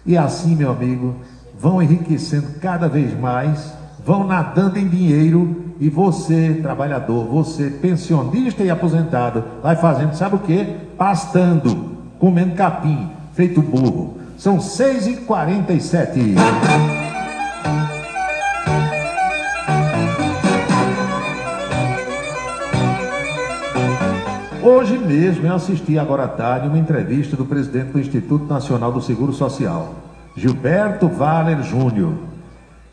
E assim, meu amigo, vão enriquecendo cada vez mais, vão nadando em dinheiro, e você, trabalhador, você, pensionista e aposentado, vai fazendo, sabe o quê? Pastando, comendo capim, feito burro. São 6h47. Hoje mesmo eu assisti agora à tarde uma entrevista do presidente do Instituto Nacional do Seguro Social, Gilberto Valer Júnior.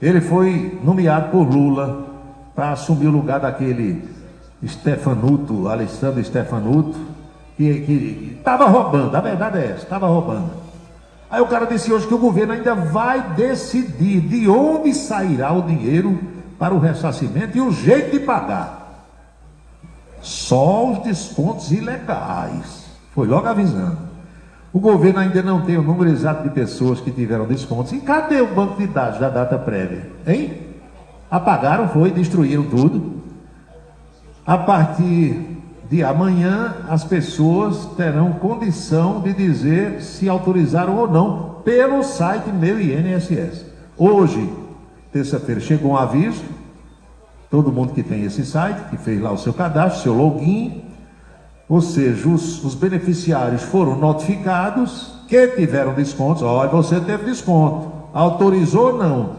Ele foi nomeado por Lula para assumir o lugar daquele Stefanuto, Alessandro Stefanuto, que estava roubando, a verdade é essa, estava roubando. Aí o cara disse hoje que o governo ainda vai decidir de onde sairá o dinheiro para o ressarcimento e o jeito de pagar. Só os descontos ilegais. Foi logo avisando. O governo ainda não tem o número exato de pessoas que tiveram descontos. E cadê o banco de dados da data prévia? Hein? Apagaram, destruíram tudo. A partir de amanhã, as pessoas terão condição de dizer se autorizaram ou não pelo site Meu INSS. Hoje, terça-feira, chegou um aviso. Todo mundo que tem esse site, que fez lá o seu cadastro, seu login, ou seja, os beneficiários foram notificados que tiveram descontos. Olha, você teve desconto, autorizou ou não?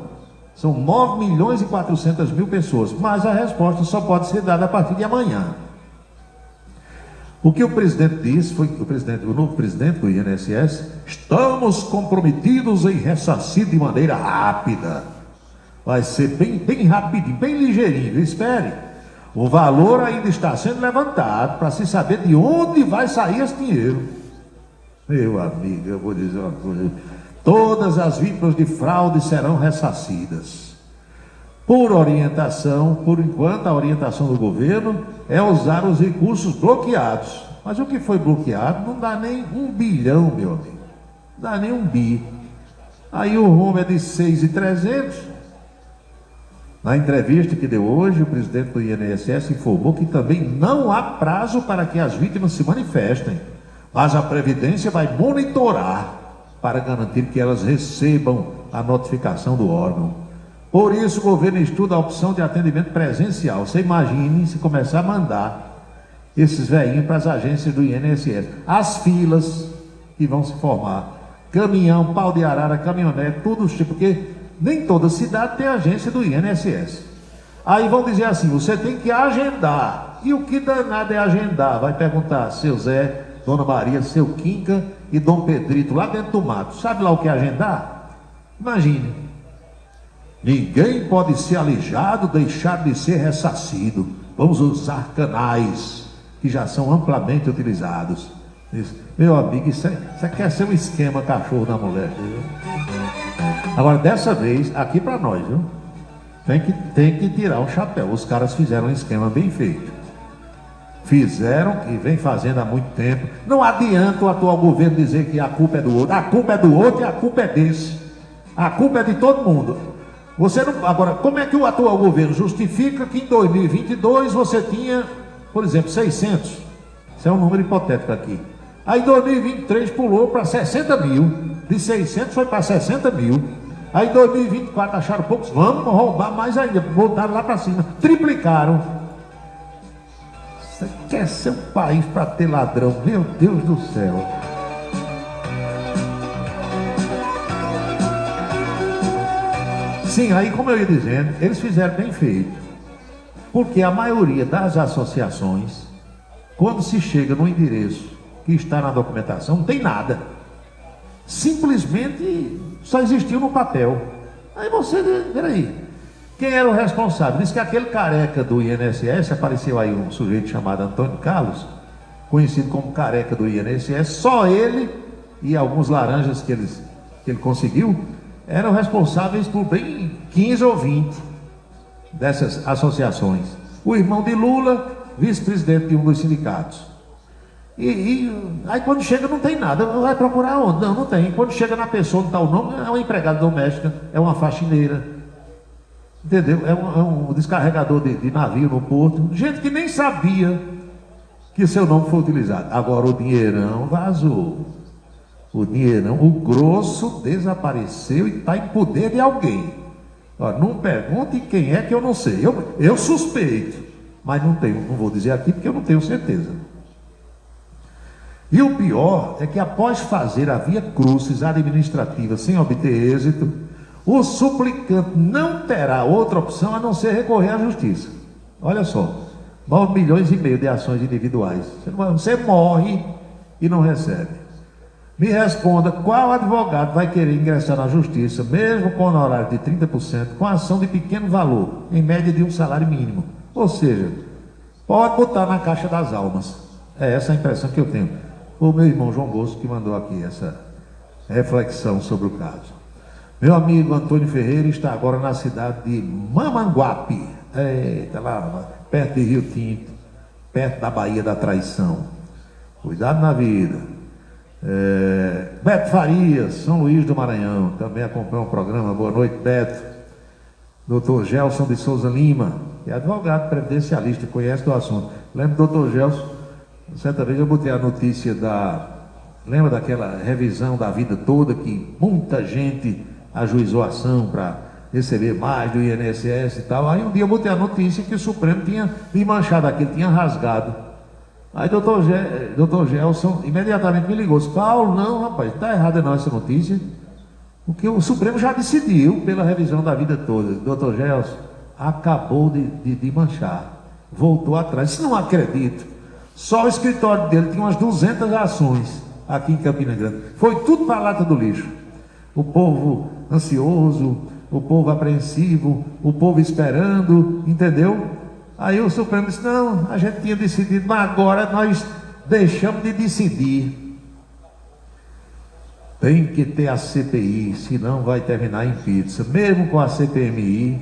São 9 milhões e 400 mil pessoas, mas a resposta só pode ser dada a partir de amanhã. O que o presidente disse foi que o novo presidente do INSS, estamos comprometidos em ressarcir de maneira rápida. Vai ser bem rapidinho, bem ligeirinho, espere. O valor ainda está sendo levantado para se saber de onde vai sair esse dinheiro. Meu amigo, eu vou dizer uma coisa. Todas as vítimas de fraude serão ressarcidas. Por orientação, por enquanto a orientação do governo é usar os recursos bloqueados. Mas o que foi bloqueado não dá nem 1 bilhão, meu amigo. Não dá nem 1 bi. Aí o rumo é de 6.300. Na entrevista que deu hoje, o presidente do INSS informou que também não há prazo para que as vítimas se manifestem, mas a Previdência vai monitorar para garantir que elas recebam a notificação do órgão. Por isso, o governo estuda a opção de atendimento presencial. Você imagine se começar a mandar esses velhinhos para as agências do INSS. As filas que vão se formar. Caminhão, pau de arara, caminhonete, tudo tipo, porque nem toda cidade tem agência do INSS. Aí vão dizer assim, você tem que agendar. E o que danado é agendar? Vai perguntar seu Zé, Dona Maria, seu Quinca e Dom Pedrito lá dentro do mato. Sabe lá o que agendar? Imagine. Ninguém pode ser alijado, deixar de ser ressarcido. Vamos usar canais que já são amplamente utilizados. Meu amigo, isso quer ser um esquema cachorro da mulher, viu? Agora, dessa vez, aqui para nós, viu? Tem que tirar o chapéu. Os caras fizeram um esquema bem feito. Fizeram e vem fazendo há muito tempo. Não adianta o atual governo dizer que a culpa é do outro. A culpa é do outro e a culpa é desse. A culpa é de todo mundo. Você não... Agora, como é que o atual governo justifica que em 2022 você tinha, por exemplo, 600? Isso é um número hipotético aqui. Aí em 2023 pulou para 60 mil. De 600 foi para 60 mil. Aí em 2024 acharam poucos. Vamos roubar mais ainda. Voltaram lá para cima. Triplicaram. Você quer ser um país para ter ladrão? Meu Deus do céu. Sim, aí como eu ia dizendo, eles fizeram bem feito. Porque a maioria das associações, quando se chega no endereço que está na documentação, não tem nada. Simplesmente só existiu no papel. Aí você, peraí, quem era o responsável? Diz que aquele careca do INSS, apareceu aí um sujeito chamado Antônio Carlos, conhecido como careca do INSS, só ele e alguns laranjas que ele conseguiu, eram responsáveis por bem 15 ou 20 dessas associações. O irmão de Lula, vice-presidente de um dos sindicatos. Aí quando chega não tem nada, vai procurar onde? Não tem. Quando chega na pessoa não está o nome, é uma empregada doméstica, é uma faxineira, entendeu? É um descarregador de navio no porto, gente que nem sabia que seu nome foi utilizado. Agora o dinheirão vazou, o dinheirão, o grosso desapareceu e está em poder de alguém. Ó, não pergunte quem é que eu não sei, eu suspeito, mas não vou dizer aqui porque eu não tenho certeza. E o pior é que após fazer a via crucis administrativa sem obter êxito, o suplicante não terá outra opção a não ser recorrer à justiça. Olha só, 9,5 milhões de ações individuais. Você morre e não recebe. Me responda, qual advogado vai querer ingressar na justiça, mesmo com honorário de 30%, com ação de pequeno valor, em média de um salário mínimo? Ou seja, pode botar na caixa das almas. É essa a impressão que eu tenho. O meu irmão João Bosco que mandou aqui essa reflexão sobre o caso. Meu amigo Antônio Ferreira está agora na cidade de Mamanguape, está lá perto de Rio Tinto, perto da Baía da Traição. Cuidado na vida. Beto Farias, São Luís do Maranhão, também acompanha o programa. Boa noite, Beto. Doutor Gelson de Souza Lima, que é advogado previdencialista, conhece do assunto. Lembra do doutor Gelson? Certa vez eu botei a notícia lembra daquela revisão da vida toda, que muita gente ajuizou ação para receber mais do INSS e tal. Aí um dia eu botei a notícia que o Supremo tinha me manchado aquilo, tinha rasgado. Aí doutor Gelson imediatamente me ligou, disse, Paulo, não rapaz, está errada não essa notícia, porque o Supremo já decidiu pela revisão da vida toda. Doutor Gelson acabou de manchar, voltou atrás. Isso não acredito. Só o escritório dele tinha umas 200 ações aqui em Campina Grande. Foi tudo para a lata do lixo. O povo ansioso, o povo apreensivo, o povo esperando, entendeu? Aí o Supremo disse, não, a gente tinha decidido, mas agora nós deixamos de decidir. Tem que ter a CPI, senão vai terminar em pizza. Mesmo com a CPMI,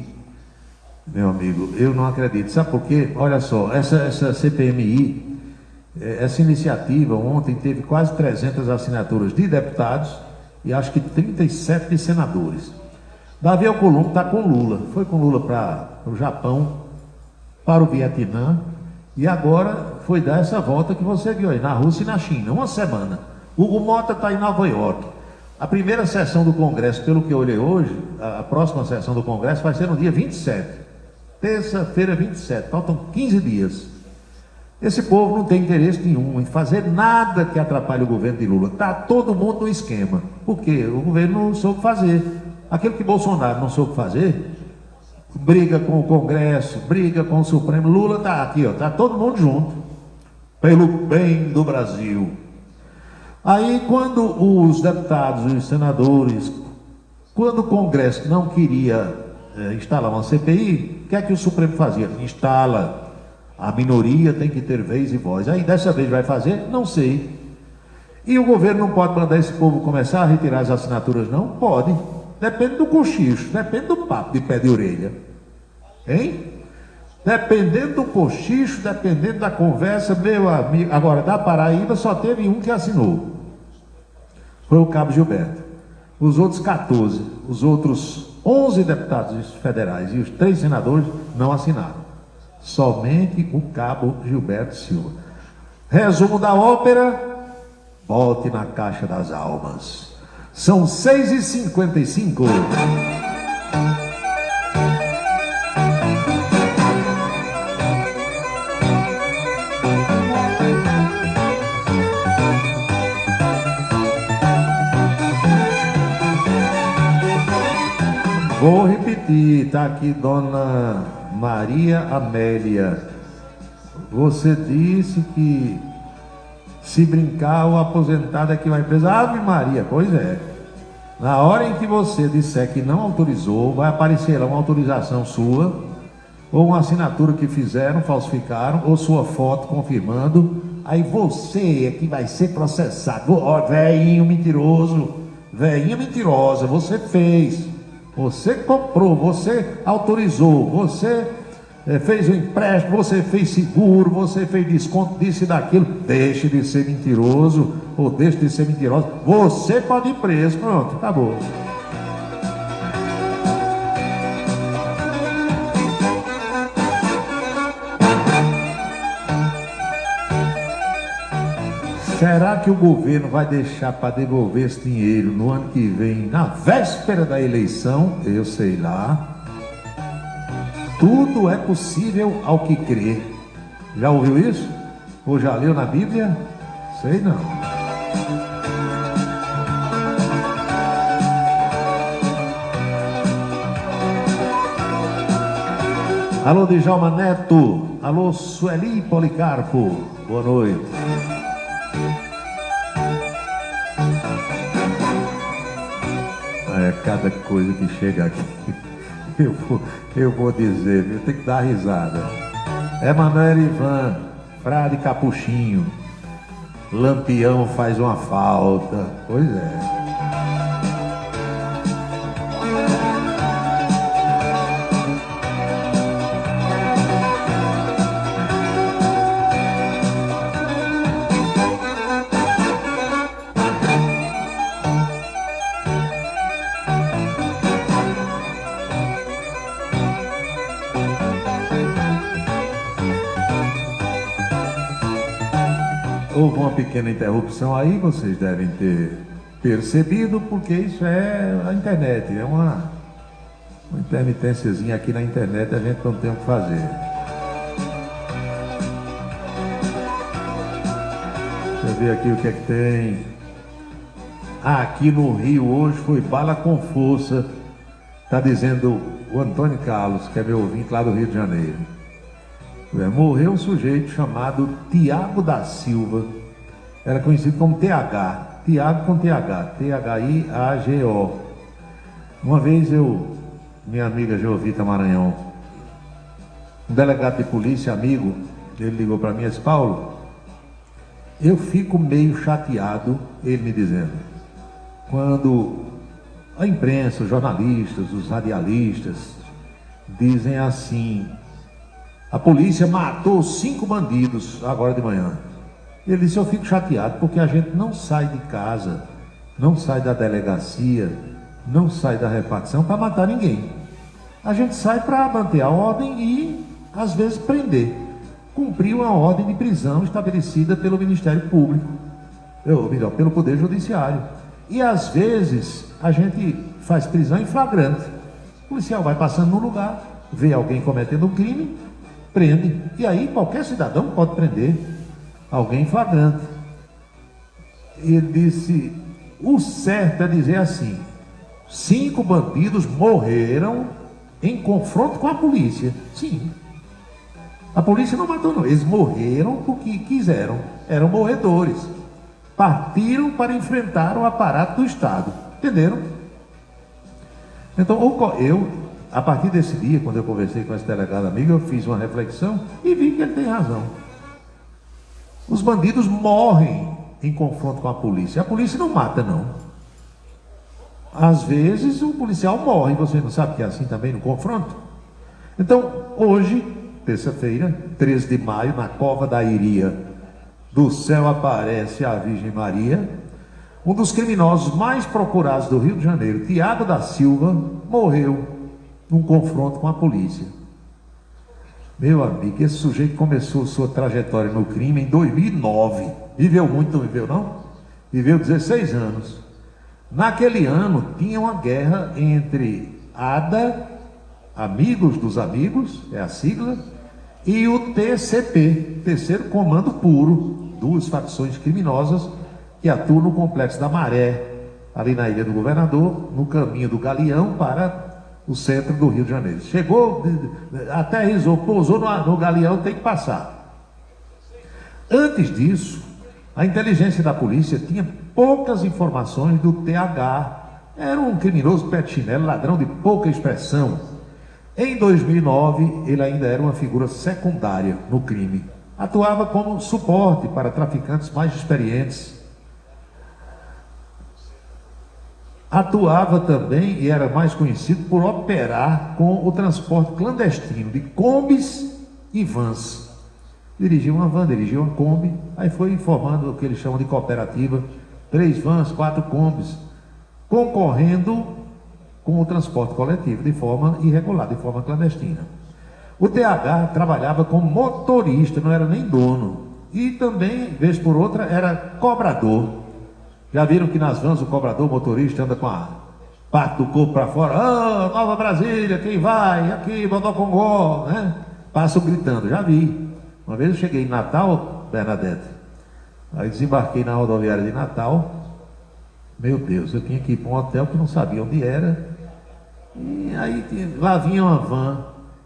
meu amigo, eu não acredito. Sabe por quê? Olha só, essa CPMI... Essa iniciativa ontem teve quase 300 assinaturas de deputados e acho que 37 de senadores. Davi Alcolumbre está com Lula, foi com Lula para o Japão, para o Vietnã e agora foi dar essa volta que você viu aí, na Rússia e na China, uma semana. Hugo Mota está em Nova York. A primeira sessão do Congresso, pelo que eu olhei hoje, a próxima sessão do Congresso vai ser no dia 27, terça-feira 27, faltam 15 dias. Esse povo não tem interesse nenhum em fazer nada que atrapalhe o governo de Lula. Está todo mundo no esquema. Por quê? O governo não soube fazer. Aquilo que Bolsonaro não soube fazer, briga com o Congresso, briga com o Supremo. Lula está aqui, está todo mundo junto. Pelo bem do Brasil. Aí, quando os deputados e os senadores, quando o Congresso não queria instalar uma CPI, o que é que o Supremo fazia? Instala. A minoria tem que ter vez e voz. Aí, dessa vez vai fazer? Não sei. E o governo não pode mandar esse povo começar a retirar as assinaturas, não? Pode. Depende do cochicho, depende do papo de pé de orelha. Hein? Dependendo do cochicho, dependendo da conversa, meu amigo. Agora, da Paraíba só teve um que assinou. Foi o Cabo Gilberto. Os outros 14, os outros 11 deputados federais e os 3 senadores não assinaram. Somente o Cabo Gilberto Silva. Resumo da ópera: bote na caixa das almas. São 6h55. Vou repetir, tá aqui Dona Maria Amélia. Você disse que se brincar o aposentado é que vai preso. Ave Maria, pois é. Na hora em que você disser que não autorizou, vai aparecer lá uma autorização sua, ou uma assinatura que fizeram, falsificaram, ou sua foto confirmando. Aí você é que vai ser processado. Ó, velhinho mentiroso, velhinha mentirosa, você fez. Você comprou, você autorizou, você fez o empréstimo, você fez seguro, você fez desconto disso e daquilo. Deixe de ser mentiroso, ou deixe de ser mentirosa. Você pode ir preso, pronto, acabou. Será que o governo vai deixar para devolver esse dinheiro no ano que vem, na véspera da eleição? Eu sei lá. Tudo é possível ao que crê. Já ouviu isso? Ou já leu na Bíblia? Sei não. Alô, Djalma Neto. Alô, Sueli Policarpo. Boa noite. É cada coisa que chega aqui, eu vou dizer, eu tenho que dar risada. Emanuel Ivan, Frade Capuchinho, Lampião faz uma falta. Pois é. Houve uma pequena interrupção aí, vocês devem ter percebido, porque isso é a internet, é uma intermitênciazinha aqui na internet, a gente não tem o que fazer. Deixa eu ver aqui o que é que tem. Aqui no Rio hoje foi bala com força, está dizendo o Antônio Carlos, que é meu ouvinte lá do Rio de Janeiro. Morreu um sujeito chamado Tiago da Silva, era conhecido como TH, Tiago com TH, Thiago. Uma vez minha amiga Jovita Maranhão, um delegado de polícia, amigo, ele ligou para mim e disse: Paulo, eu fico meio chateado, ele me dizendo, quando a imprensa, os jornalistas, os radialistas dizem assim: a polícia matou 5 bandidos agora de manhã. Ele disse: eu fico chateado porque a gente não sai de casa, não sai da delegacia, não sai da repartição para matar ninguém. A gente sai para manter a ordem e, às vezes, prender. Cumprir uma ordem de prisão estabelecida pelo Ministério Público, ou melhor, pelo Poder Judiciário. E, às vezes, a gente faz prisão em flagrante. O policial vai passando no lugar, vê alguém cometendo um crime, prende. E aí qualquer cidadão pode prender alguém em flagrante. Ele disse: o certo é dizer assim: 5 bandidos morreram em confronto com a polícia. Sim, a polícia não matou não, eles morreram porque quiseram, eram morredores. partiram para enfrentar o aparato do Estado. Entenderam? Então, eu, a partir desse dia, quando eu conversei com esse delegado amigo, eu fiz uma reflexão e vi que ele tem razão. Os bandidos morrem em confronto com a polícia. A polícia não mata, não. Às vezes o policial morre, você não sabe que é assim também no confronto? Então, hoje, terça-feira, 13 de maio, na Cova da Iria, do céu aparece a Virgem Maria. Um dos criminosos mais procurados do Rio de Janeiro, Tiago da Silva, morreu num confronto com a polícia. Meu amigo, esse sujeito começou sua trajetória no crime em 2009. Viveu muito, não viveu não? Viveu 16 anos. Naquele ano tinha uma guerra entre ADA, Amigos dos Amigos, é a sigla, e o TCP, Terceiro Comando Puro, duas facções criminosas que atuam no Complexo da Maré, ali na Ilha do Governador, no caminho do Galeão para o centro do Rio de Janeiro. Chegou, aterrissou, pousou no Galeão, tem que passar. Antes disso, a inteligência da polícia tinha poucas informações do TH. Era um criminoso pé de chinelo, ladrão de pouca expressão. Em 2009, ele ainda era uma figura secundária no crime. Atuava como suporte para traficantes mais experientes. Atuava também e era mais conhecido por operar com o transporte clandestino de combis e vans. Dirigia uma van, dirigia uma Kombi, aí foi formando o que eles chamam de cooperativa, 3 vans, 4 combis, concorrendo com o transporte coletivo de forma irregular, de forma clandestina. O TH trabalhava como motorista, não era nem dono, e também, vez por outra, era cobrador. Já viram que nas vans o cobrador, motorista, anda com a parte do corpo para fora, Nova Brasília, quem vai? Aqui, Bodocongó, né? Passam gritando, já vi. Uma vez eu cheguei em Natal, Bernadette, aí desembarquei na rodoviária de Natal. Meu Deus, eu tinha que ir para um hotel que não sabia onde era. E aí lá vinha uma van,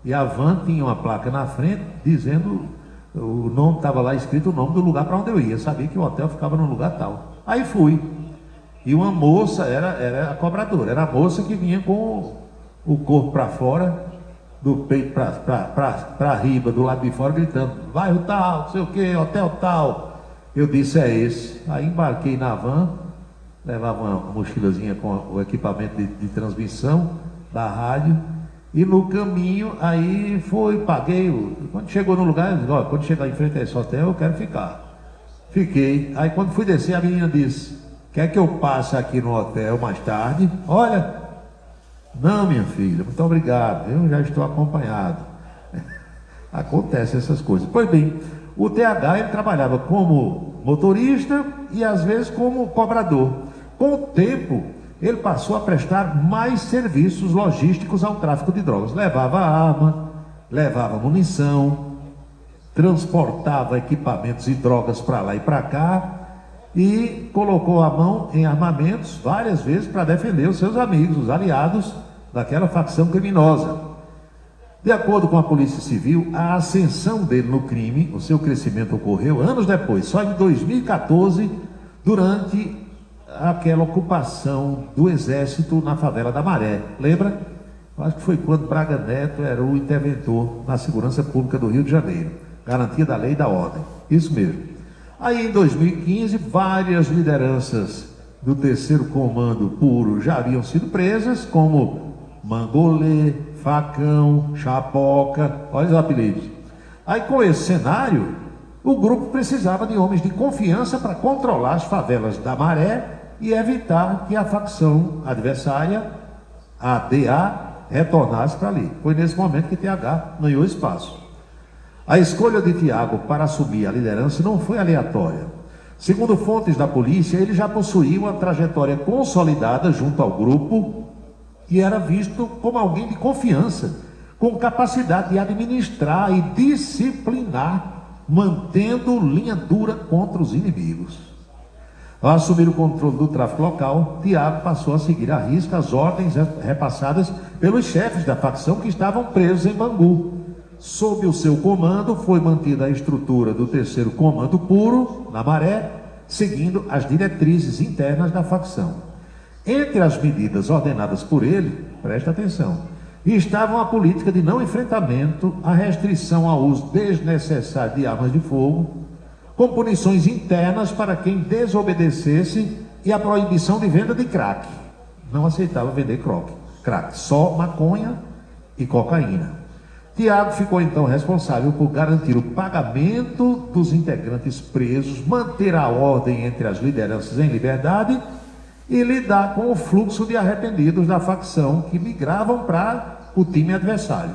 e a van tinha uma placa na frente dizendo o nome, estava lá escrito o nome do lugar para onde eu ia. Eu sabia que o hotel ficava num lugar tal. Aí fui, e uma moça, era a cobradora, era a moça que vinha com o corpo para fora, do peito para riba, do lado de fora, gritando, bairro tal, não sei o que, hotel tal. Eu disse, é esse. Aí embarquei na van, levava uma mochilazinha com o equipamento de transmissão da rádio, e no caminho, aí paguei, quando chegou no lugar, eu disse, ó, quando chegar em frente a esse hotel, eu quero ficar. Fiquei. Aí quando fui descer, a menina disse, quer que eu passe aqui no hotel mais tarde? Olha, não, minha filha, muito obrigado, eu já estou acompanhado. Acontece essas coisas. Pois bem, o TH, ele trabalhava como motorista e às vezes como cobrador. Com o tempo, ele passou a prestar mais serviços logísticos ao tráfico de drogas. Levava arma, levava munição, transportava equipamentos e drogas para lá e para cá, e colocou a mão em armamentos várias vezes para defender os seus amigos, os aliados daquela facção criminosa. De acordo com a Polícia Civil, a ascensão dele no crime, o seu crescimento ocorreu anos depois, só em 2014, durante aquela ocupação do Exército na favela da Maré. Lembra? Acho que foi quando Braga Neto era o interventor na segurança pública do Rio de Janeiro. Garantia da lei e da ordem. Isso mesmo. Aí em 2015, várias lideranças do Terceiro Comando Puro já haviam sido presas, como Mangolê, Facão, Chapoca, olha os apelidos. Aí com esse cenário, o grupo precisava de homens de confiança para controlar as favelas da Maré e evitar que a facção adversária, a DA, retornasse para ali. Foi nesse momento que TH ganhou espaço. A escolha de Tiago para assumir a liderança não foi aleatória. Segundo fontes da polícia, ele já possuía uma trajetória consolidada junto ao grupo e era visto como alguém de confiança, com capacidade de administrar e disciplinar, mantendo linha dura contra os inimigos. Ao assumir o controle do tráfico local, Tiago passou a seguir à risca as ordens repassadas pelos chefes da facção que estavam presos em Bangu. Sob o seu comando foi mantida a estrutura do Terceiro Comando Puro, na Maré, seguindo as diretrizes internas da facção. Entre as medidas ordenadas por ele, presta atenção, estavam a política de não enfrentamento, a restrição ao uso desnecessário de armas de fogo, com punições internas para quem desobedecesse e a proibição de venda de crack. Não aceitava vender crack, só maconha e cocaína. Tiago ficou então responsável por garantir o pagamento dos integrantes presos, manter a ordem entre as lideranças em liberdade e lidar com o fluxo de arrependidos da facção que migravam para o time adversário.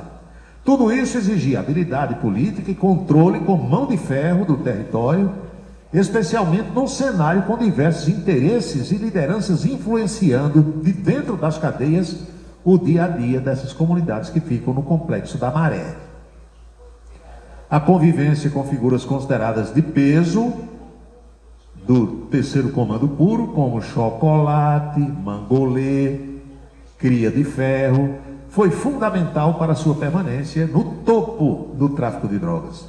Tudo isso exigia habilidade política e controle com mão de ferro do território, especialmente num cenário com diversos interesses e lideranças influenciando de dentro das cadeias o dia a dia dessas comunidades que ficam no Complexo da Maré. A convivência com figuras consideradas de peso do terceiro comando puro, como Chocolate, Mangolê, Cria de Ferro, foi fundamental para sua permanência no topo do tráfico de drogas.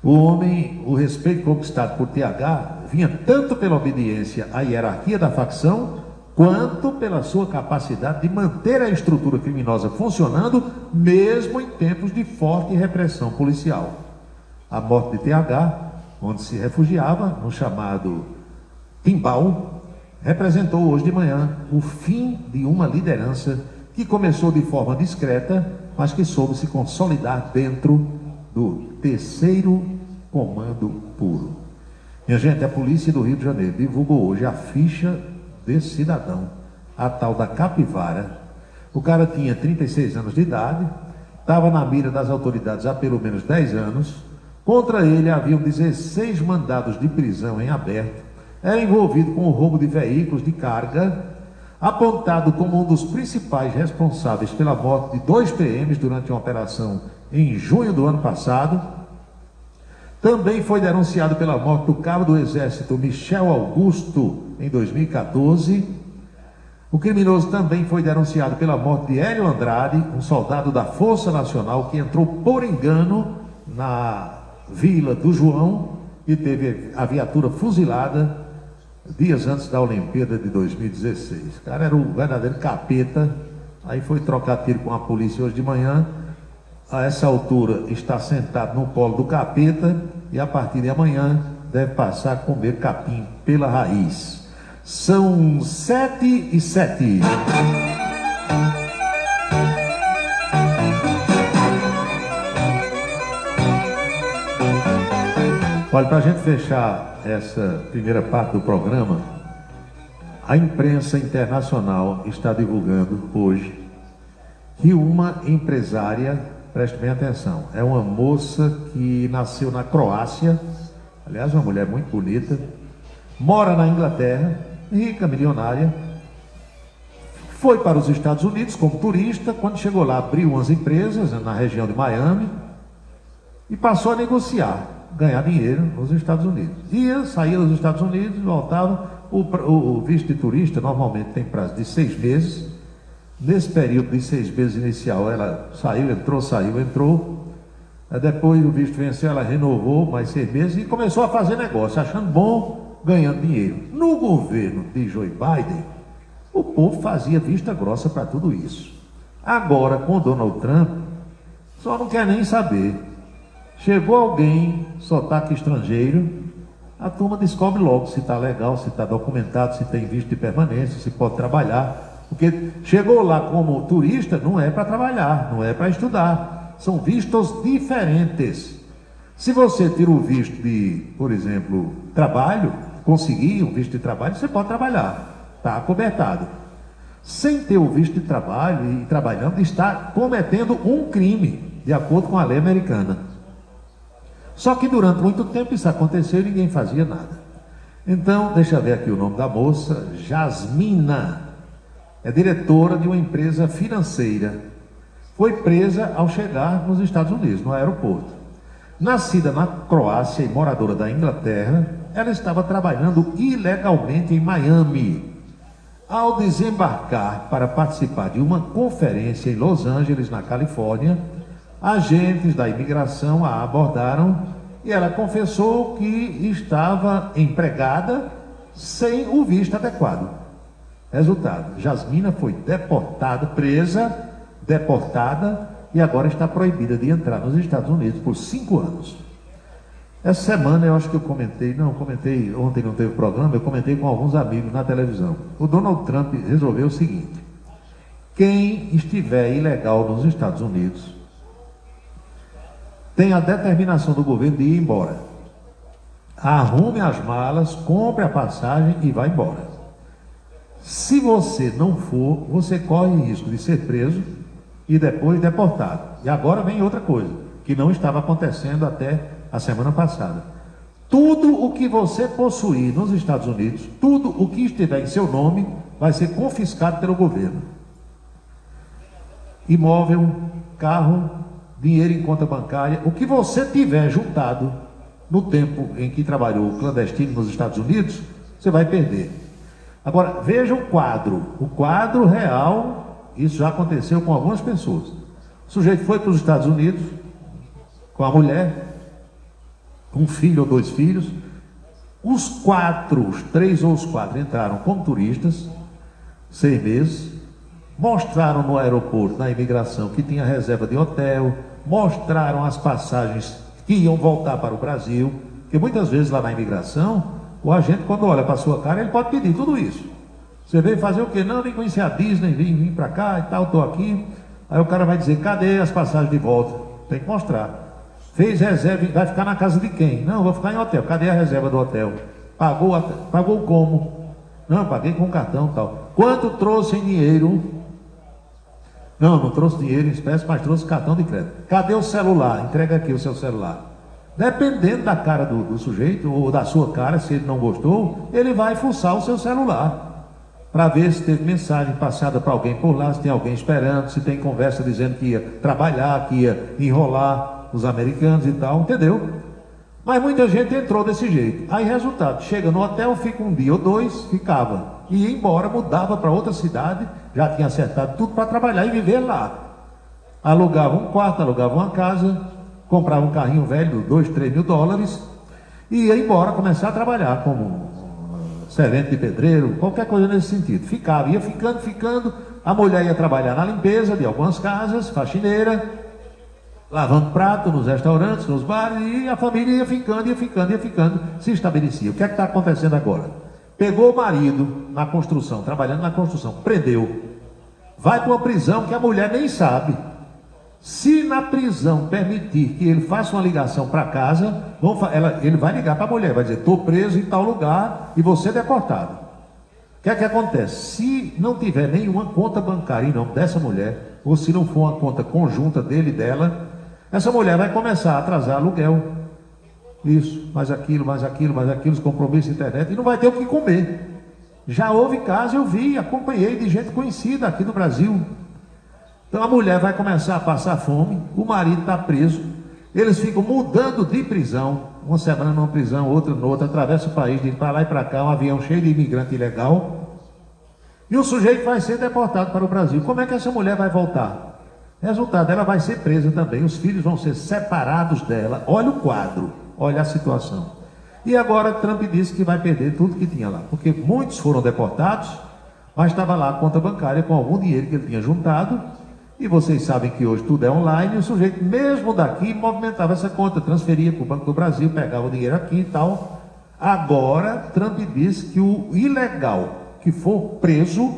O respeito conquistado por TH vinha tanto pela obediência à hierarquia da facção, quanto pela sua capacidade de manter a estrutura criminosa funcionando, mesmo em tempos de forte repressão policial. A morte de TH, onde se refugiava, no chamado Timbal, representou hoje de manhã o fim de uma liderança que começou de forma discreta, mas que soube se consolidar dentro do terceiro comando puro. Minha gente, a polícia do Rio de Janeiro divulgou hoje a ficha desse cidadão, a tal da Capivara. O cara tinha 36 anos de idade, estava na mira das autoridades há pelo menos 10 anos. Contra ele haviam 16 mandados de prisão em aberto. Era envolvido com o roubo de veículos de carga, apontado como um dos principais responsáveis pela morte de 2 PMs durante uma operação em junho do ano passado. Também foi denunciado pela morte do cabo do Exército Michel Augusto em 2014. O criminoso também foi denunciado pela morte de Hélio Andrade, um soldado da Força Nacional que entrou por engano na Vila do João e teve a viatura fuzilada dias antes da Olimpíada de 2016. O cara era um verdadeiro capeta, aí foi trocar tiro com a polícia hoje de manhã. A essa altura está sentado no colo do capeta e a partir de amanhã deve passar a comer capim pela raiz. São 7h07. Olha, para a gente fechar essa primeira parte do programa, a imprensa internacional está divulgando hoje que uma empresária, preste bem atenção, é uma moça que nasceu na Croácia, aliás, uma mulher muito bonita, mora na Inglaterra, rica, milionária, foi para os Estados Unidos como turista. Quando chegou lá, abriu umas empresas na região de Miami e passou a negociar, ganhar dinheiro nos Estados Unidos. Saía dos Estados Unidos, voltava. O visto de turista normalmente tem prazo de 6 meses. Nesse período de 6 meses inicial, ela saiu, entrou, saiu, entrou. Depois o visto venceu, ela renovou mais 6 meses e começou a fazer negócio, achando bom, ganhando dinheiro. No governo de Joe Biden, o povo fazia vista grossa para tudo isso. Agora, com Donald Trump, só não quer nem saber. Chegou alguém, sotaque estrangeiro, a turma descobre logo se está legal, se está documentado, se tem visto de permanência, se pode trabalhar. Porque chegou lá como turista, não é para trabalhar, não é para estudar. São vistos diferentes. Se você tira o visto de, por exemplo, trabalho, conseguir um visto de trabalho, você pode trabalhar, está acobertado. Sem ter o visto de trabalho e trabalhando, está cometendo um crime, de acordo com a lei americana. Só que durante muito tempo isso aconteceu e ninguém fazia nada. Então, deixa eu ver aqui o nome da moça, Jasmina, é diretora de uma empresa financeira. Foi presa ao chegar nos Estados Unidos, no aeroporto. Nascida na Croácia e moradora da Inglaterra, ela estava trabalhando ilegalmente em Miami. Ao desembarcar para participar de uma conferência em Los Angeles, na Califórnia, agentes da imigração a abordaram e ela confessou que estava empregada sem o visto adequado. Resultado, Jasmina foi deportada, presa, deportada, e agora está proibida de entrar nos Estados Unidos por 5 anos. Essa semana eu acho que eu comentei, ontem não teve programa, eu comentei com alguns amigos na televisão. O Donald Trump resolveu o seguinte: quem estiver ilegal nos Estados Unidos tem a determinação do governo de ir embora. Arrume as malas, compre a passagem e vá embora. Se você não for, você corre risco de ser preso e depois deportado. E agora vem outra coisa, que não estava acontecendo até a semana passada. Tudo o que você possuir nos Estados Unidos, tudo o que estiver em seu nome, vai ser confiscado pelo governo. Imóvel, carro, dinheiro em conta bancária, o que você tiver juntado no tempo em que trabalhou clandestino nos Estados Unidos, você vai perder. Agora, veja o quadro real, isso já aconteceu com algumas pessoas. O sujeito foi para os Estados Unidos com a mulher, com um filho ou 2 filhos, os 3 ou os 4 entraram como turistas, 6 meses, mostraram no aeroporto, na imigração, que tinha reserva de hotel, mostraram as passagens que iam voltar para o Brasil, porque muitas vezes lá na imigração, o agente, quando olha para a sua cara, ele pode pedir tudo isso. Você veio fazer o quê? Não, vim conhecer a Disney, vim para cá e tal, estou aqui. Aí o cara vai dizer, cadê as passagens de volta? Tem que mostrar. Fez reserva, vai ficar na casa de quem? Não, vou ficar em hotel. Cadê a reserva do hotel? Pagou como? Não, paguei com cartão e tal. Quanto trouxe em dinheiro? Não trouxe dinheiro em espécie, mas trouxe cartão de crédito. Cadê o celular? Entrega aqui o seu celular. Dependendo da cara do sujeito, ou da sua cara, se ele não gostou, ele vai fuçar o seu celular para ver se teve mensagem passada para alguém por lá, se tem alguém esperando, se tem conversa dizendo que ia trabalhar, que ia enrolar os americanos e tal, entendeu? Mas muita gente entrou desse jeito. Aí, resultado, chega no hotel, fica 1 dia ou 2, ficava. E ia embora, mudava para outra cidade, já tinha acertado tudo para trabalhar e viver lá. Alugava um quarto, alugava uma casa, comprava um carrinho velho, 2, 3 mil dólares, e ia embora, começar a trabalhar como servente de pedreiro, qualquer coisa nesse sentido. Ficava, ia ficando, a mulher ia trabalhar na limpeza de algumas casas, faxineira, lavando prato nos restaurantes, nos bares, e a família ia ficando, se estabelecia. O que é que está acontecendo agora? Pegou o marido na construção, trabalhando na construção, prendeu, vai para uma prisão que a mulher nem sabe. Se na prisão permitir que ele faça uma ligação para casa, ele vai ligar para a mulher, vai dizer, estou preso em tal lugar e você deportado. O que é que acontece? Se não tiver nenhuma conta bancária em nome dessa mulher, ou se não for uma conta conjunta dele e dela, essa mulher vai começar a atrasar aluguel. Isso, mais aquilo, os compromissos de internet, e não vai ter o que comer. Já houve caso, eu vi, acompanhei de gente conhecida aqui no Brasil. Então a mulher vai começar a passar fome, o marido está preso, eles ficam mudando de prisão, uma semana numa prisão, outra noutra, atravessa o país, de para lá e para cá, um avião cheio de imigrante ilegal, e o sujeito vai ser deportado para o Brasil. Como é que essa mulher vai voltar? Resultado, ela vai ser presa também, os filhos vão ser separados dela. Olha o quadro, olha a situação. E agora Trump disse que vai perder tudo que tinha lá, porque muitos foram deportados, mas estava lá a conta bancária com algum dinheiro que ele tinha juntado. E vocês sabem que hoje tudo é online, e o sujeito mesmo daqui movimentava essa conta, transferia para o Banco do Brasil, pegava o dinheiro aqui e tal. Agora, Trump disse que o ilegal que for preso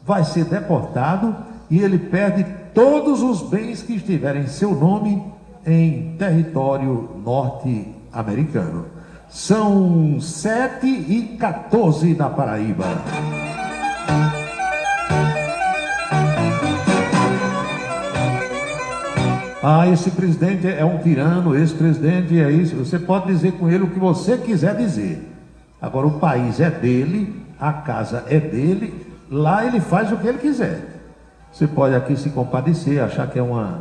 vai ser deportado e ele perde todos os bens que estiverem em seu nome em território norte-americano. São 7h14 na Paraíba. Esse presidente é um tirano, esse presidente é isso. Você pode dizer com ele o que você quiser dizer. Agora, o país é dele, a casa é dele, lá ele faz o que ele quiser. Você pode aqui se compadecer, achar que é uma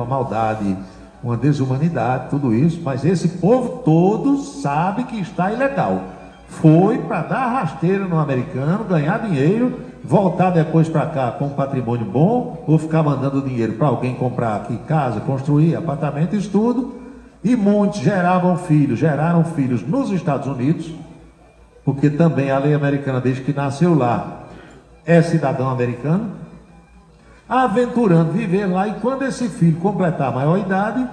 maldade, uma desumanidade, tudo isso, mas esse povo todo sabe que está ilegal. Foi para dar rasteira no americano, ganhar dinheiro, voltar depois para cá com um patrimônio bom, ou ficar mandando dinheiro para alguém comprar aqui casa, construir apartamento, isso tudo, E muitos geraram filhos nos Estados Unidos, porque também a lei americana, desde que nasceu lá, é cidadão americano, aventurando viver lá, e quando esse filho completar a maior idade,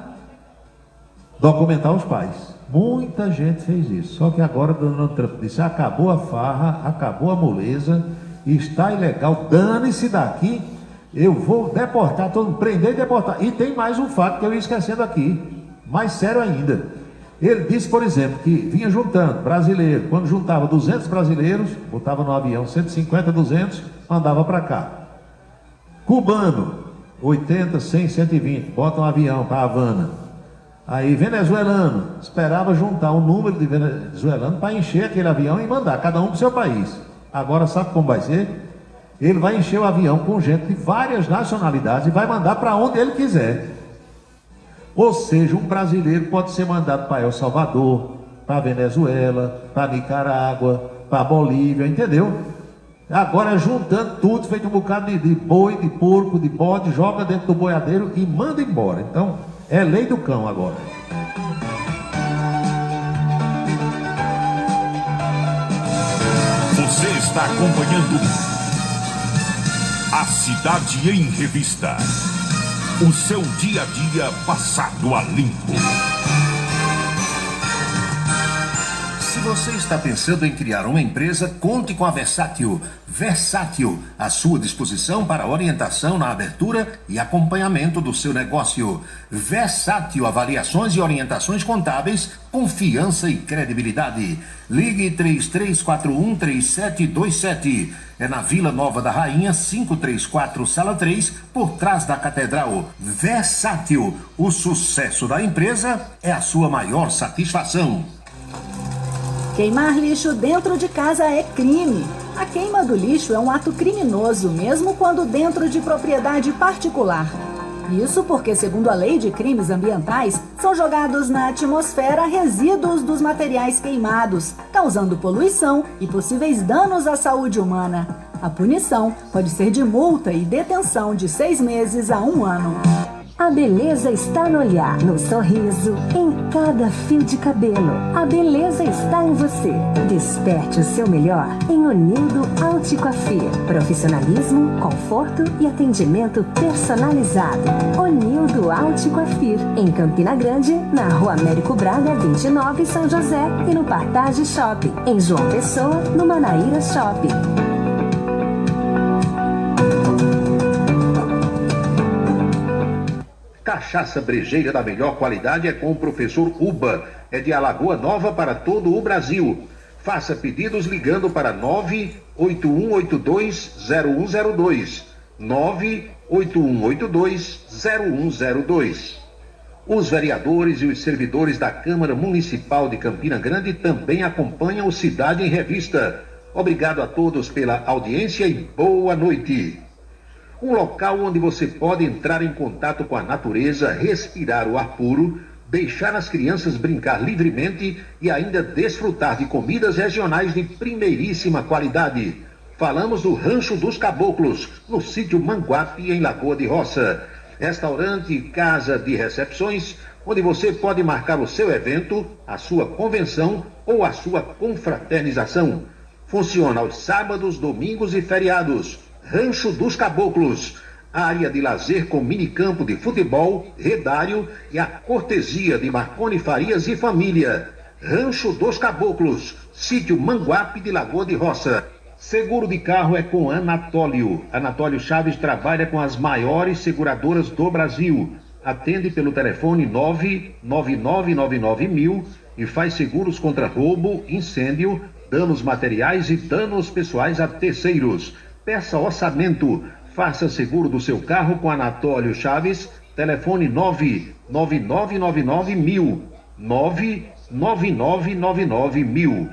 documentar os pais. Muita gente fez isso, só que agora Donald Trump disse: acabou a farra, acabou a moleza, está ilegal, dane-se daqui, eu vou deportar todo mundo, prender e deportar. E tem mais um fato que eu ia esquecendo aqui, mais sério ainda. Ele disse, por exemplo, que vinha juntando brasileiro, quando juntava 200 brasileiros, botava no avião 150, 200, mandava para cá. Cubano, 80, 100, 120, bota um avião para Havana. Aí venezuelano, esperava juntar um número de venezuelanos para encher aquele avião e mandar, cada um para o seu país. Agora sabe como vai ser? Ele vai encher o avião com gente de várias nacionalidades e vai mandar para onde ele quiser. Ou seja, um brasileiro pode ser mandado para El Salvador, para Venezuela, para Nicarágua, para Bolívia, entendeu? Agora juntando tudo, feito um bocado de boi, de porco, de bode, joga dentro do boiadeiro e manda embora. Então, é lei do cão agora. Você está acompanhando A Cidade em Revista. O seu dia a dia passado a limpo. Se você está pensando em criar uma empresa, conte com a Versátil. Versátil, à sua disposição para orientação na abertura e acompanhamento do seu negócio. Versátil, avaliações e orientações contábeis, confiança e credibilidade. Ligue 3341-3727. É na Vila Nova da Rainha, 534, Sala 3, por trás da Catedral. Versátil, o sucesso da empresa é a sua maior satisfação. Queimar lixo dentro de casa é crime. A queima do lixo é um ato criminoso, mesmo quando dentro de propriedade particular. Isso porque, segundo a Lei de Crimes Ambientais, são jogados na atmosfera resíduos dos materiais queimados, causando poluição e possíveis danos à saúde humana. A punição pode ser de multa e detenção de 6 meses a 1 ano. A beleza está no olhar, no sorriso, em cada fio de cabelo. A beleza está em você. Desperte o seu melhor em Onildo Alticoafir. Profissionalismo, conforto e atendimento personalizado. Onildo Alticoafir, em Campina Grande, na Rua Américo Braga, 29, São José, e no Partage Shopping, em João Pessoa, no Manaíra Shopping. Cachaça brejeira da melhor qualidade é com o professor Uba. É de Alagoa Nova para todo o Brasil. Faça pedidos ligando para 981820102. 981820102. Os vereadores e os servidores da Câmara Municipal de Campina Grande também acompanham o Cidade em Revista. Obrigado a todos pela audiência e boa noite. Um local onde você pode entrar em contato com a natureza, respirar o ar puro, deixar as crianças brincar livremente e ainda desfrutar de comidas regionais de primeiríssima qualidade. Falamos do Rancho dos Caboclos, no sítio Manguape, em Lagoa de Roça. Restaurante e casa de recepções, onde você pode marcar o seu evento, a sua convenção ou a sua confraternização. Funciona aos sábados, domingos e feriados. Rancho dos Caboclos, área de lazer com minicampo de futebol, redário e a cortesia de Marconi Farias e família. Rancho dos Caboclos, sítio Manguape de Lagoa de Roça. Seguro de carro é com Anatólio. Anatólio Chaves trabalha com as maiores seguradoras do Brasil. Atende pelo telefone 99999.000 e faz seguros contra roubo, incêndio, danos materiais e danos pessoais a terceiros. Peça orçamento, faça seguro do seu carro com Anatólio Chaves, telefone 99999.000, 99999.000.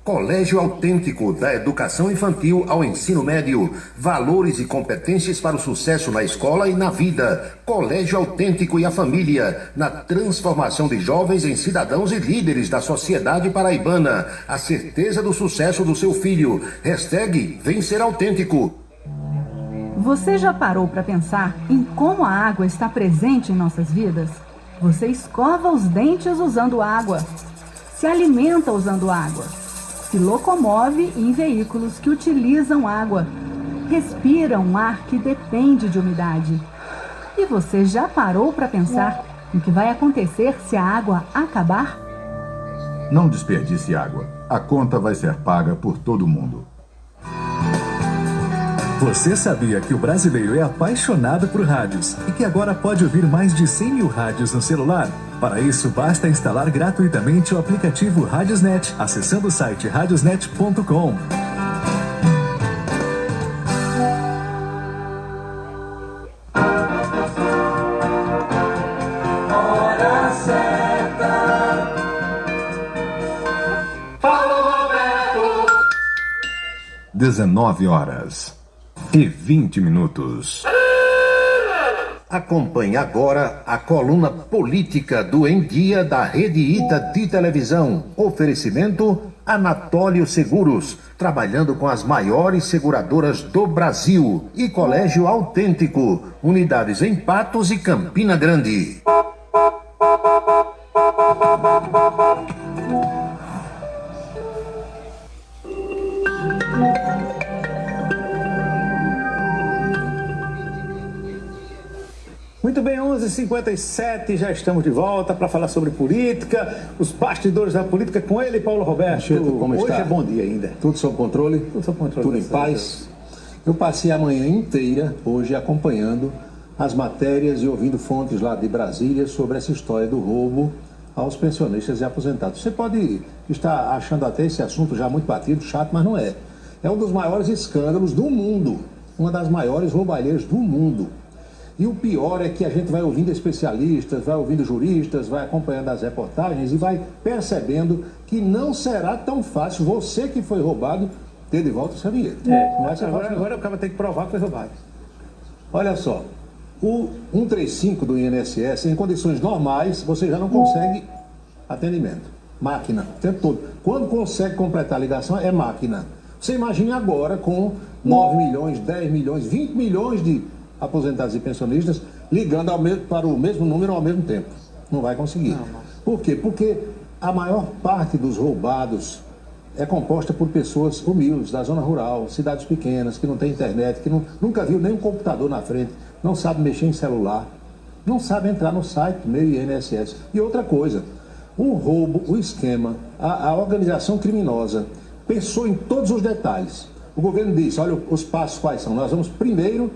Colégio Autêntico, da educação infantil ao ensino médio. Valores e competências para o sucesso na escola e na vida. Colégio Autêntico e a família, na transformação de jovens em cidadãos e líderes da sociedade paraibana. A certeza do sucesso do seu filho. Hashtag Vem Ser Autêntico. Você já parou para pensar em como a água está presente em nossas vidas? Você escova os dentes usando água, se alimenta usando água, se locomove em veículos que utilizam água, respira um ar que depende de umidade. E você já parou para pensar no que vai acontecer se a água acabar? Não desperdice água. A conta vai ser paga por todo mundo. Você sabia que o brasileiro é apaixonado por rádios e que agora pode ouvir mais de 100 mil rádios no celular? Para isso, basta instalar gratuitamente o aplicativo Radiosnet, acessando o site radiosnet.com. Hora certa. Paulo Roberto. 19h20. Acompanhe agora a coluna política do Em Dia da Rede Ita de televisão. Oferecimento Anatólio Seguros, trabalhando com as maiores seguradoras do Brasil. E Colégio Autêntico, unidades em Patos e Campina Grande. Muito bem, 11h57, já estamos de volta para falar sobre política, os bastidores da política com ele, Paulo Roberto. Chico, como hoje está? É bom dia ainda. Tudo sob controle? Tudo sob controle. Tudo em paz? Eu passei a manhã inteira hoje acompanhando as matérias e ouvindo fontes lá de Brasília sobre essa história do roubo aos pensionistas e aposentados. Você pode estar achando até esse assunto já muito batido, chato, mas não é. É um dos maiores escândalos do mundo, uma das maiores roubalheiras do mundo. E o pior é que a gente vai ouvindo especialistas, vai ouvindo juristas, vai acompanhando as reportagens e vai percebendo que não será tão fácil você que foi roubado ter de volta o seu dinheiro. Não vai ser fácil. Agora o cara tem que provar que foi roubado. Olha só, o 135 do INSS, em condições normais, você já não consegue atendimento. Máquina, o tempo todo. Quando consegue completar a ligação, é máquina. Você imagine agora com 9 milhões, 10 milhões, 20 milhões de aposentados e pensionistas ligando para o mesmo número ao mesmo tempo. Não vai conseguir. Por quê? Porque a maior parte dos roubados é composta por pessoas humildes, da zona rural, cidades pequenas, que não tem internet, que nunca viu nem um computador na frente, não sabe mexer em celular, não sabe entrar no site do meu INSS. E outra coisa, o roubo, o esquema, a organização criminosa pensou em todos os detalhes. O governo disse, olha, os passos quais são? Nós vamos primeiro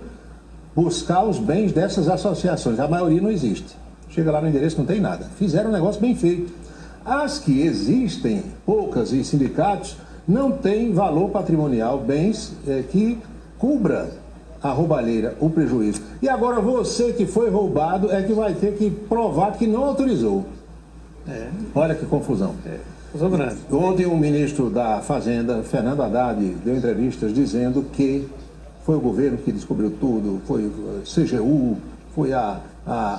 buscar os bens dessas associações. A maioria não existe. Chega lá no endereço, não tem nada. Fizeram um negócio bem feito. As que existem, poucas e sindicatos, não têm valor patrimonial, bens que cubra a roubalheira, o prejuízo. E agora você que foi roubado é que vai ter que provar que não autorizou. Olha que confusão. Ontem o ministro da Fazenda, Fernando Haddad, deu entrevistas dizendo que foi o governo que descobriu tudo, foi o CGU, foi a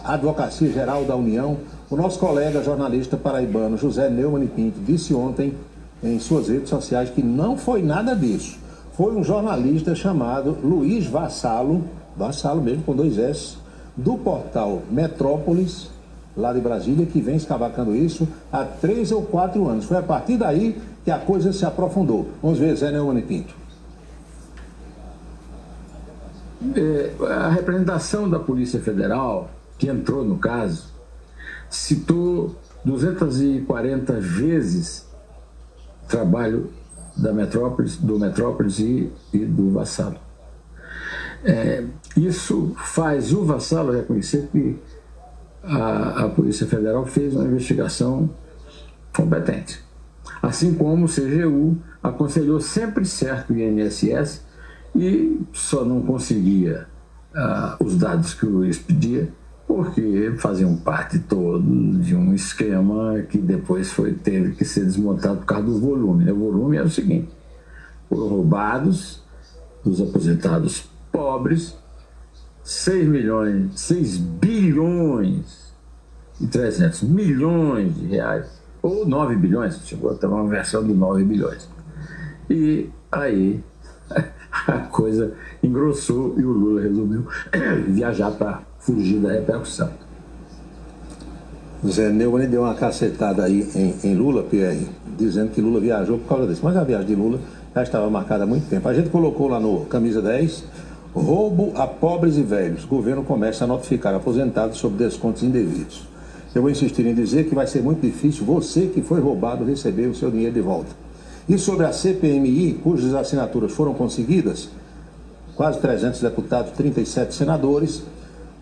Advocacia Geral da União. O nosso colega jornalista paraibano, José Neumann Pinto, disse ontem em suas redes sociais que não foi nada disso. Foi um jornalista chamado Luiz Vassalo, Vassalo mesmo, com 2 S, do portal Metrópolis, lá de Brasília, que vem escavacando isso há 3 ou 4 anos. Foi a partir daí que a coisa se aprofundou. Vamos ver, Zé Neumann Pinto. A representação da Polícia Federal, que entrou no caso, citou 240 vezes trabalho da Metrópolis, do Metrópolis e do Vassalo. Isso faz o Vassalo reconhecer que a Polícia Federal fez uma investigação competente. Assim como o CGU aconselhou sempre certo o INSS e só não conseguia os dados que o Luiz pedia porque faziam parte todo de um esquema que depois teve que ser desmontado por causa do volume. O volume é o seguinte: foram roubados dos aposentados pobres 6 bilhões e 300 milhões de reais, ou 9 bilhões, chegou a ter uma versão de 9 bilhões. E aí a coisa engrossou e o Lula resolveu viajar para fugir da repercussão. Zé Neumann deu uma cacetada aí em Lula, Pierre, dizendo que Lula viajou por causa disso. Mas a viagem de Lula já estava marcada há muito tempo. A gente colocou lá no Camisa 10, roubo a pobres e velhos. O governo começa a notificar aposentados sobre descontos indevidos. Eu vou insistir em dizer que vai ser muito difícil você que foi roubado receber o seu dinheiro de volta. E sobre a CPMI, cujas assinaturas foram conseguidas, quase 300 deputados, 37 senadores,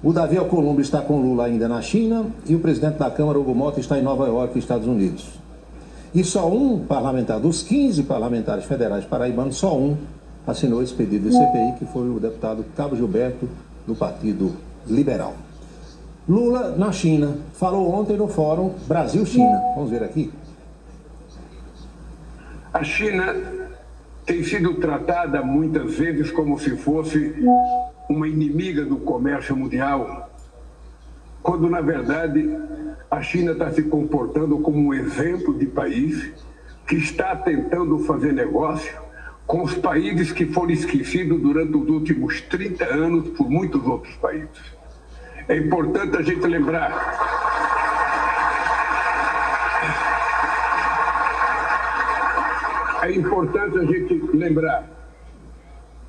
o Davi Alcolumbre está com Lula ainda na China e o presidente da Câmara, Hugo Mota, está em Nova York, Estados Unidos. E só um parlamentar, dos 15 parlamentares federais paraibanos, só um assinou esse pedido de CPI, que foi o deputado Cabo Gilberto, do Partido Liberal. Lula na China, falou ontem no Fórum Brasil-China. Vamos ver aqui. A China tem sido tratada muitas vezes como se fosse uma inimiga do comércio mundial, quando na verdade a China está se comportando como um exemplo de país que está tentando fazer negócio com os países que foram esquecidos durante os últimos 30 anos por muitos outros países. É importante a gente lembrar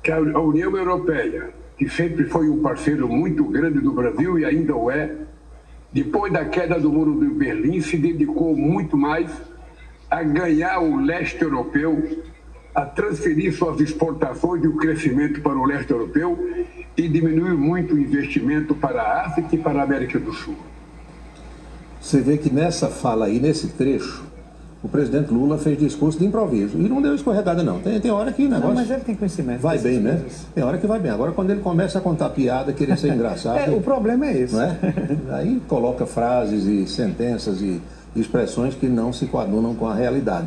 que a União Europeia, que sempre foi um parceiro muito grande do Brasil e ainda o é, depois da queda do Muro de Berlim, se dedicou muito mais a ganhar o leste europeu, a transferir suas exportações e o crescimento para o leste europeu e diminuir muito o investimento para a África e para a América do Sul. Você vê que nessa fala aí, nesse trecho, o presidente Lula fez discurso de improviso. E não deu escorregada, não. Tem hora que o negócio... Não, mas ele tem conhecimento. Vai bem, né? Tem hora que vai bem. Agora, quando ele começa a contar piada, querer ser engraçado... O problema é esse. Não é? Aí coloca frases e sentenças e expressões que não se coadunam com a realidade.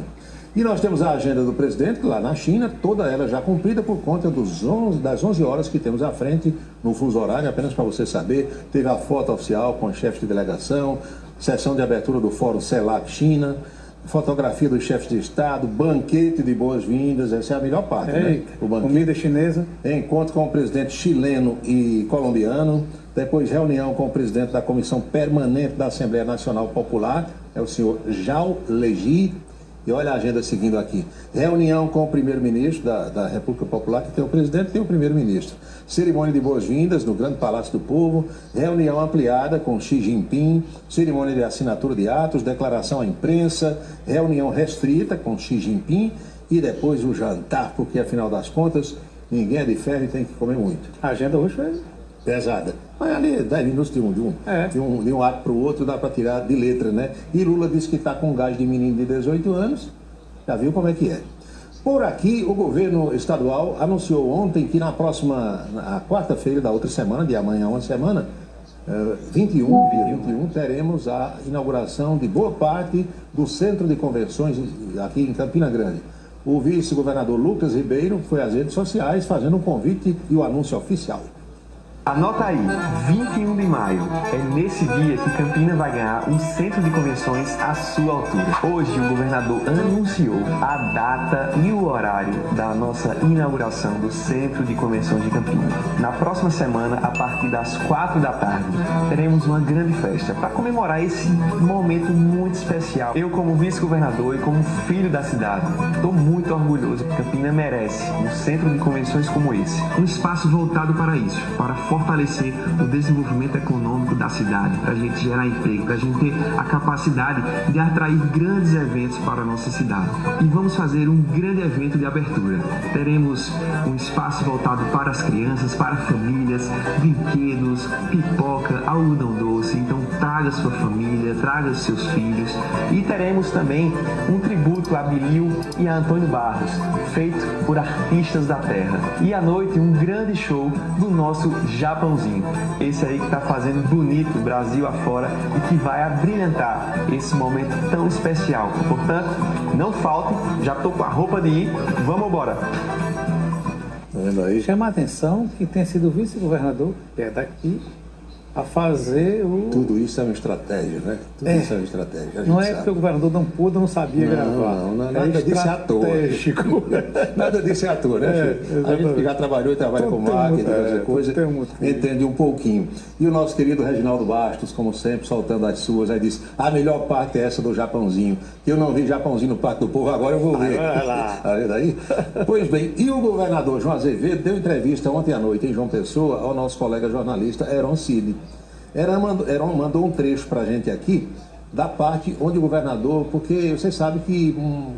E nós temos a agenda do presidente lá na China, toda ela já cumprida por conta das 11 horas que temos à frente no fuso horário, apenas para você saber. Teve a foto oficial com a chefe de delegação, sessão de abertura do Fórum CELAC China, fotografia dos chefes de Estado, banquete de boas-vindas, essa é a melhor parte, né? O banquete, comida chinesa. Encontro com o presidente chileno e colombiano, depois reunião com o presidente da Comissão Permanente da Assembleia Nacional Popular, é o senhor Zhao Leji. E olha a agenda seguindo aqui. Reunião com o primeiro-ministro da República Popular, que tem o presidente e tem o primeiro-ministro. Cerimônia de boas-vindas no Grande Palácio do Povo. Reunião ampliada com Xi Jinping. Cerimônia de assinatura de atos, declaração à imprensa. Reunião restrita com Xi Jinping. E depois o jantar, porque afinal das contas, ninguém é de ferro e tem que comer muito. A agenda hoje foi pesada. Mas ali 10 minutos de um ato para o outro dá para tirar de letra, né? E Lula disse que está com gás de menino de 18 anos. Já viu como é que é. Por aqui, o governo estadual anunciou ontem que na quarta-feira da outra semana, de amanhã uma semana, dia 21, teremos a inauguração de boa parte do Centro de Convenções aqui em Campina Grande. O vice-governador Lucas Ribeiro foi às redes sociais fazendo um convite e o anúncio oficial. Anota aí, 21 de maio. É nesse dia que Campina vai ganhar um centro de convenções à sua altura. Hoje o governador anunciou a data e o horário da nossa inauguração do Centro de Convenções de Campina. Na próxima semana, a partir das 4 da tarde, teremos uma grande festa para comemorar esse momento muito especial. Eu, como vice-governador e como filho da cidade, estou muito orgulhoso que Campina merece um centro de convenções como esse. Um espaço voltado para isso, para fortalecer o desenvolvimento econômico da cidade, para a gente gerar emprego, para a gente ter a capacidade de atrair grandes eventos para a nossa cidade. E vamos fazer um grande evento de abertura. Teremos um espaço voltado para as crianças, para famílias, brinquedos, pipoca, algodão doce. Então traga sua família, traga seus filhos. E teremos também um tributo a Bilil e a Antônio Barros, feito por artistas da terra. E à noite um grande show do nosso Japãozinho, esse aí que está fazendo bonito o Brasil afora e que vai abrilhantar esse momento tão especial. Portanto, não falte, já estou com a roupa de ir, vamos embora. Chama a atenção que tenha sido o vice-governador, que é daqui, a fazer o... Tudo isso é uma estratégia, né? Tudo isso é uma estratégia. Não é porque o governador não pôde, não sabia gravar. Não, nada disso é à toa. Nada disso é à toa, né, Chico? A gente que já trabalhou e trabalha com marketing, coisa, entende um pouquinho. E o nosso querido Reginaldo Bastos, como sempre, soltando as suas, aí disse, a melhor parte é essa do Japãozinho, que eu não vi Japãozinho no Parque do Povo, agora eu vou ver. Vai lá. Daí? Pois bem, e o governador João Azevedo deu entrevista ontem à noite em João Pessoa ao nosso colega jornalista Heron Cid. Heron mandou um trecho para a gente aqui, da parte onde o governador, porque vocês sabem que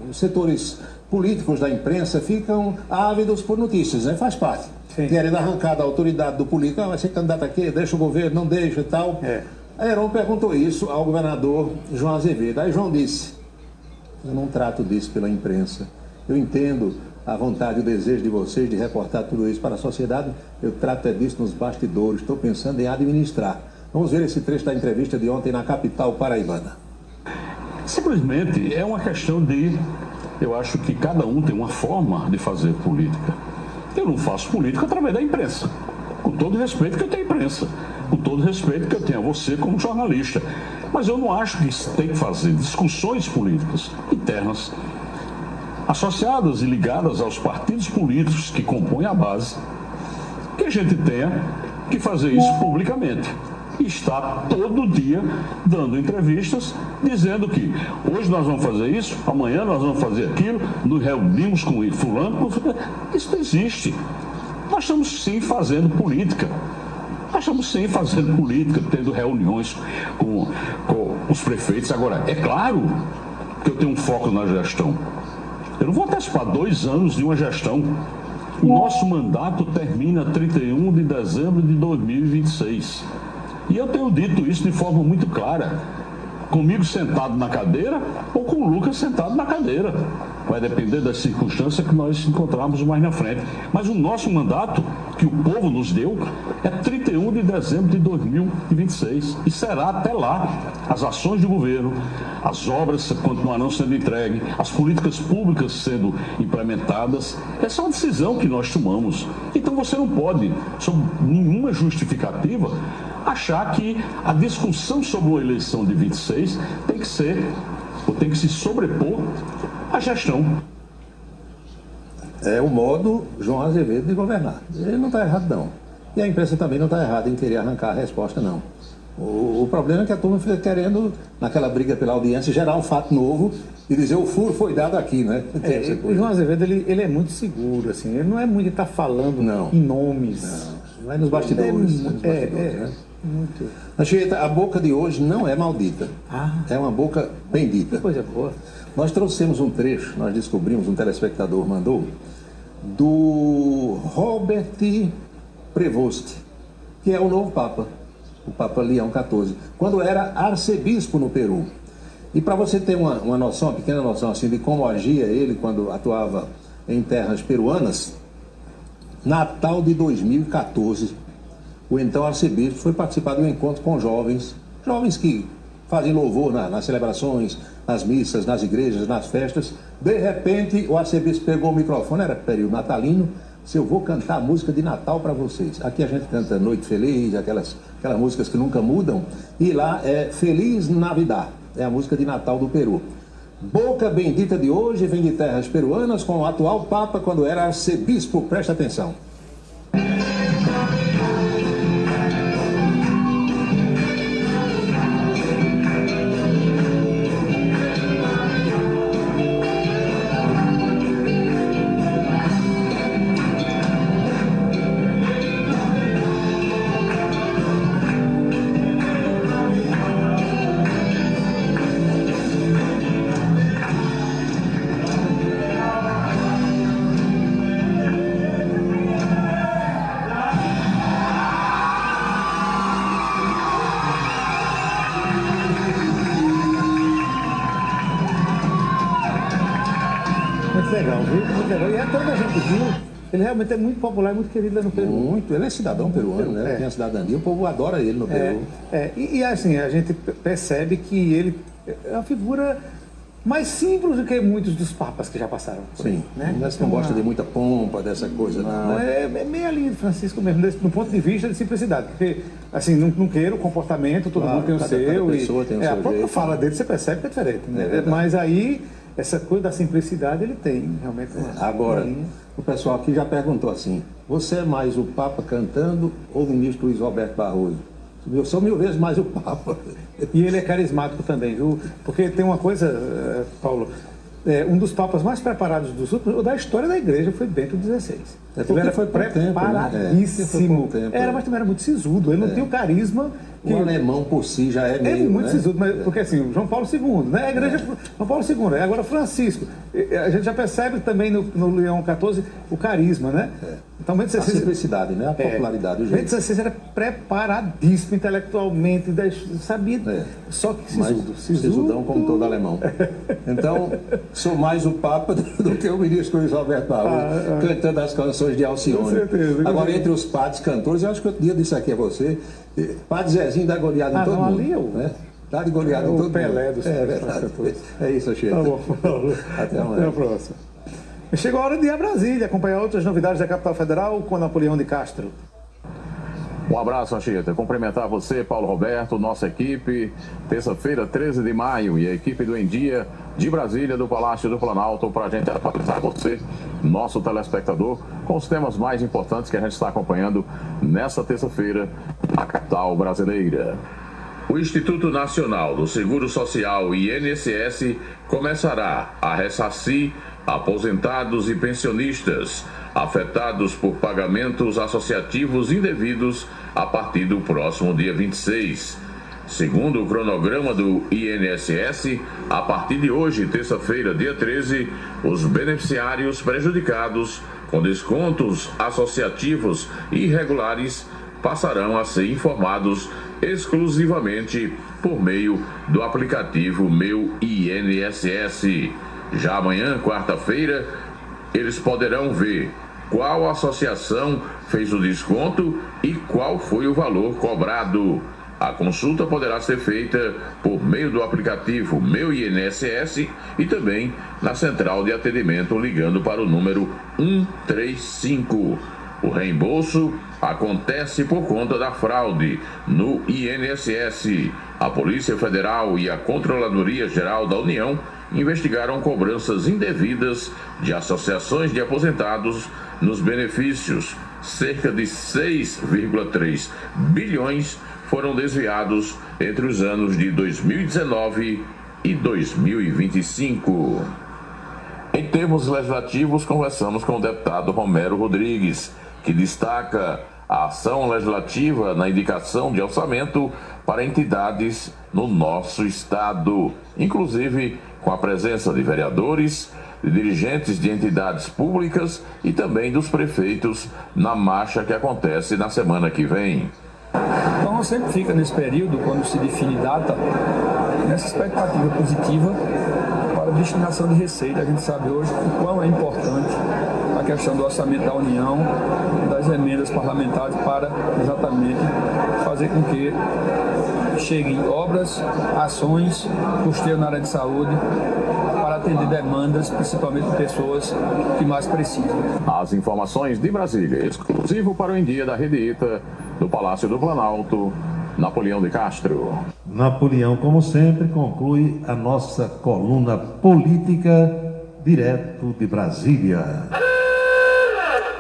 os setores políticos da imprensa ficam ávidos por notícias, né? Faz parte. Sim. Querendo arrancar da autoridade do político, vai ser candidato aqui, deixa o governo, não deixa e tal. Aí Heron perguntou isso ao governador João Azevedo. Aí João disse, eu não trato disso pela imprensa. Eu entendo a vontade e o desejo de vocês de reportar tudo isso para a sociedade, eu trato disso nos bastidores, estou pensando em administrar. Vamos ver esse trecho da entrevista de ontem na capital paraibana. Simplesmente é uma questão de, eu acho que cada um tem uma forma de fazer política. Eu não faço política através da imprensa, com todo o respeito que eu tenho à imprensa, com todo o respeito que eu tenho a você como jornalista. Mas eu não acho que se tem que fazer discussões políticas internas, associadas e ligadas aos partidos políticos que compõem a base, que a gente tenha que fazer isso publicamente. E está todo dia dando entrevistas, dizendo que hoje nós vamos fazer isso, amanhã nós vamos fazer aquilo, nos reunimos com fulano, isso não existe. Nós estamos sim fazendo política. Nós estamos sim fazendo política, tendo reuniões com os prefeitos. Agora, é claro que eu tenho um foco na gestão. Eu não vou antecipar 2 anos de uma gestão. O nosso mandato termina 31 de dezembro de 2026. E eu tenho dito isso de forma muito clara. Comigo sentado na cadeira ou com o Lucas sentado na cadeira. Vai depender das circunstâncias que nós encontrarmos mais na frente. Mas o nosso mandato, que o povo nos deu, é 31 de dezembro de 2026. E será até lá. As ações de governo, as obras continuarão sendo entregues, as políticas públicas sendo implementadas. Essa é uma decisão que nós tomamos. Então você não pode, sob nenhuma justificativa, achar que a discussão sobre uma eleição de 26 tem que ser, ou tem que se sobrepor à gestão. É o modo João Azevedo de governar. Ele não está errado, não. E a imprensa também não está errada em querer arrancar a resposta, não. O problema é que a turma fica querendo, naquela briga pela audiência, gerar um fato novo e dizer o furo foi dado aqui, né? O João Azevedo, ele é muito seguro, assim. Ele não é muito de estar falando em nomes. Não é nos bastidores. Né? Muito. Anchieta, a boca de hoje não é maldita. É uma boca bendita. Que coisa boa. Nós trouxemos um trecho, nós descobrimos, um telespectador mandou, do Robert Prevost, que é o novo Papa, o Papa Leão XIV, quando era arcebispo no Peru. E para você ter uma noção, uma pequena noção assim, de como agia ele quando atuava em terras peruanas, Natal de 2014, o então arcebispo foi participar de um encontro com jovens que fazem louvor nas celebrações, nas missas, nas igrejas, nas festas. De repente, o arcebispo pegou o microfone, era período natalino, disse, eu vou cantar música de Natal para vocês. Aqui a gente canta Noite Feliz, aquelas músicas que nunca mudam, e lá é Feliz Navidad, é a música de Natal do Peru. Boca bendita de hoje vem de terras peruanas com o atual Papa quando era arcebispo, presta atenção. Muito legal. E toda a gente viu, ele realmente é muito popular e muito querido lá no Peru. Muito, ele é cidadão peruano, né? Ele tem a cidadania, o povo adora ele no Peru. E assim, a gente percebe que ele é uma figura mais simples do que muitos dos papas que já passaram. Sim, né? Mas não gosta de muita pompa, dessa coisa, não. É meio ali de Francisco mesmo, do ponto de vista de simplicidade. Porque, assim, não queiro o comportamento, todo mundo tem o seu. Cada pessoa tem o seu a própria jeito. fala dele, você percebe que é diferente. Né? Mas aí, essa coisa da simplicidade, ele tem, realmente. Agora, o pessoal aqui já perguntou assim, você é mais o Papa cantando ou o ministro Luiz Roberto Barroso? Eu sou 1000 vezes mais o Papa. E ele é carismático também, viu? Porque tem uma coisa, Paulo, um dos papas mais preparados da história da igreja foi Bento XVI. Ele era preparadíssimo. Era, mas também era muito sisudo. Ele não tinha o carisma. O alemão por si já é meio, muito sisudo, mas, porque assim, João Paulo II, né? A igreja João Paulo II, agora Francisco. A gente já percebe também no Leão XIV o carisma, né? Então, Bento XVI, a simplicidade, né? A popularidade, o jeito. Bento XVI era preparadíssimo intelectualmente, sabia, só que sisudão como todo alemão. Então, sou mais o Papa do que o ministro Luiz Roberto Barroso, cantando as canções de Alcione. Com certeza. Agora, entre os padres cantores, eu acho que outro dia disse aqui a você, Padre Zezinho dá goleada em todo mundo. Ali né? Dá de goleada em todo Pelé mundo. dos Verdade. É isso, Chico. Tá bom. Até amanhã. Até a próxima. Chegou a hora de ir a Brasília, acompanhar outras novidades da capital federal com Napoleão de Castro. Um abraço, Anchieta. Cumprimentar você, Paulo Roberto, nossa equipe. Terça-feira, 13 de maio, e a equipe do Em Dia de Brasília, do Palácio do Planalto, para a gente atualizar você, nosso telespectador, com os temas mais importantes que a gente está acompanhando nessa terça-feira na capital brasileira. O Instituto Nacional do Seguro Social, INSS, começará a ressarcir aposentados e pensionistas afetados por pagamentos associativos indevidos a partir do próximo dia 26. Segundo o cronograma do INSS, a partir de hoje, terça-feira, dia 13, os beneficiários prejudicados com descontos associativos irregulares passarão a ser informados exclusivamente por meio do aplicativo Meu INSS. Já amanhã, quarta-feira, eles poderão ver qual associação fez o desconto e qual foi o valor cobrado. A consulta poderá ser feita por meio do aplicativo Meu INSS e também na central de atendimento ligando para o número 135. O reembolso acontece por conta da fraude no INSS. A Polícia Federal e a Controladoria Geral da União investigaram cobranças indevidas de associações de aposentados nos benefícios. Cerca de 6,3 bilhões foram desviados entre os anos de 2019 e 2025. Em termos legislativos, conversamos com o deputado Romero Rodrigues, que destaca a ação legislativa na indicação de orçamento para entidades no nosso estado, inclusive com a presença de vereadores, de dirigentes de entidades públicas e também dos prefeitos na marcha que acontece na semana que vem. Então, sempre fica nesse período, quando se define data, nessa expectativa positiva para a destinação de receita. A gente sabe hoje o quão é importante a questão do orçamento da União, das emendas parlamentares, para exatamente fazer com que cheguem obras, ações, custeio na área de saúde, para atender demandas, principalmente de pessoas que mais precisam. As informações de Brasília, exclusivo para o Em Dia da Rede Ita, do Palácio do Planalto, Napoleão de Castro. Napoleão, como sempre, conclui a nossa coluna política direto de Brasília.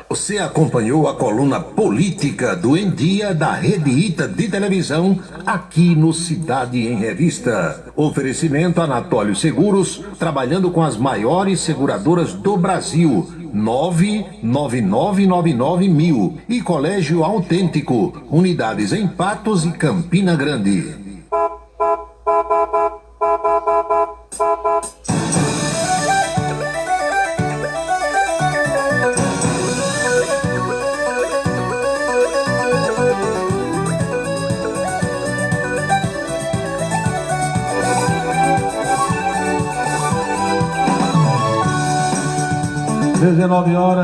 Você acompanhou a coluna política do Em Dia da Rede Ita de televisão aqui no Cidade em Revista. Oferecimento Anatólio Seguros, trabalhando com as maiores seguradoras do Brasil. 99999 e Colégio Autêntico, unidades em Patos e Campina Grande.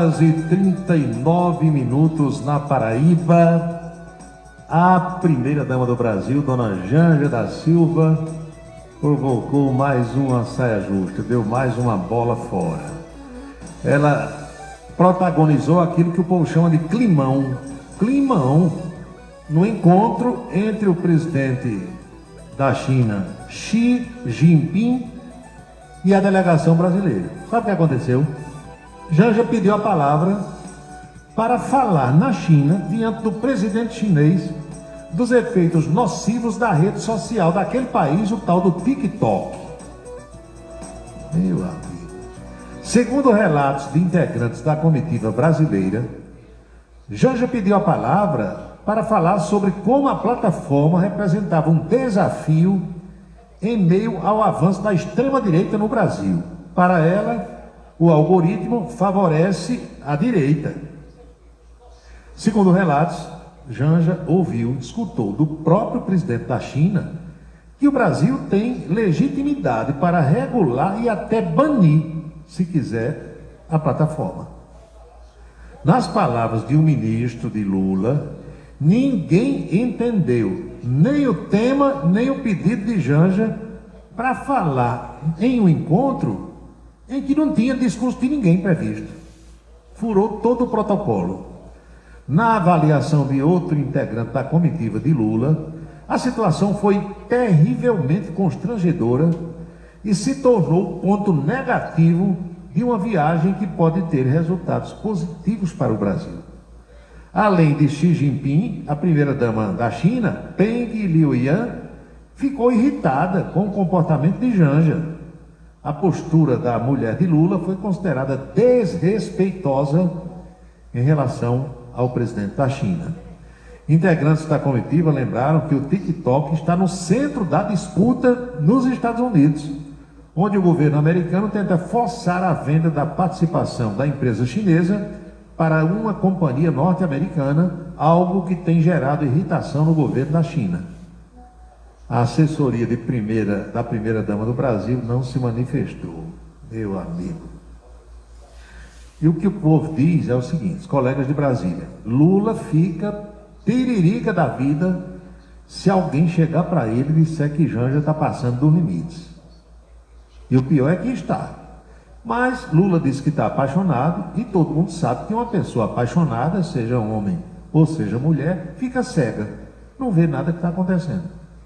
Às 19h39 na Paraíba. A primeira-dama do Brasil, dona Janja da Silva, provocou mais uma saia justa, deu mais uma bola fora. Ela protagonizou aquilo que o povo chama de climão. Climão no encontro entre o presidente da China, Xi Jinping, e a delegação brasileira. Sabe o que aconteceu? Janja pediu a palavra para falar na China, diante do presidente chinês, dos efeitos nocivos da rede social daquele país, o tal do TikTok. Meu amigo. Segundo relatos de integrantes da comitiva brasileira, Janja pediu a palavra para falar sobre como a plataforma representava um desafio em meio ao avanço da extrema-direita no Brasil. Para ela, o algoritmo favorece a direita. Segundo relatos, Janja escutou do próprio presidente da China que o Brasil tem legitimidade para regular e até banir, se quiser, a plataforma. Nas palavras de um ministro de Lula, ninguém entendeu nem o tema, nem o pedido de Janja para falar em um encontro em que não tinha discurso de ninguém previsto. Furou todo o protocolo. Na avaliação de outro integrante da comitiva de Lula, a situação foi terrivelmente constrangedora e se tornou ponto negativo de uma viagem que pode ter resultados positivos para o Brasil. Além de Xi Jinping, a primeira-dama da China, Peng Liyuan, ficou irritada com o comportamento de Janja. A postura da mulher de Lula foi considerada desrespeitosa em relação ao presidente da China. Integrantes da comitiva lembraram que o TikTok está no centro da disputa nos Estados Unidos, onde o governo americano tenta forçar a venda da participação da empresa chinesa para uma companhia norte-americana, algo que tem gerado irritação no governo da China. A assessoria da primeira-dama do Brasil não se manifestou, meu amigo. E o que o povo diz é o seguinte, colegas de Brasília, Lula fica tiririca da vida se alguém chegar para ele e disser que Janja está passando dos limites. E o pior é que está. Mas Lula disse que está apaixonado e todo mundo sabe que uma pessoa apaixonada, seja homem ou seja mulher, fica cega, não vê nada que está acontecendo.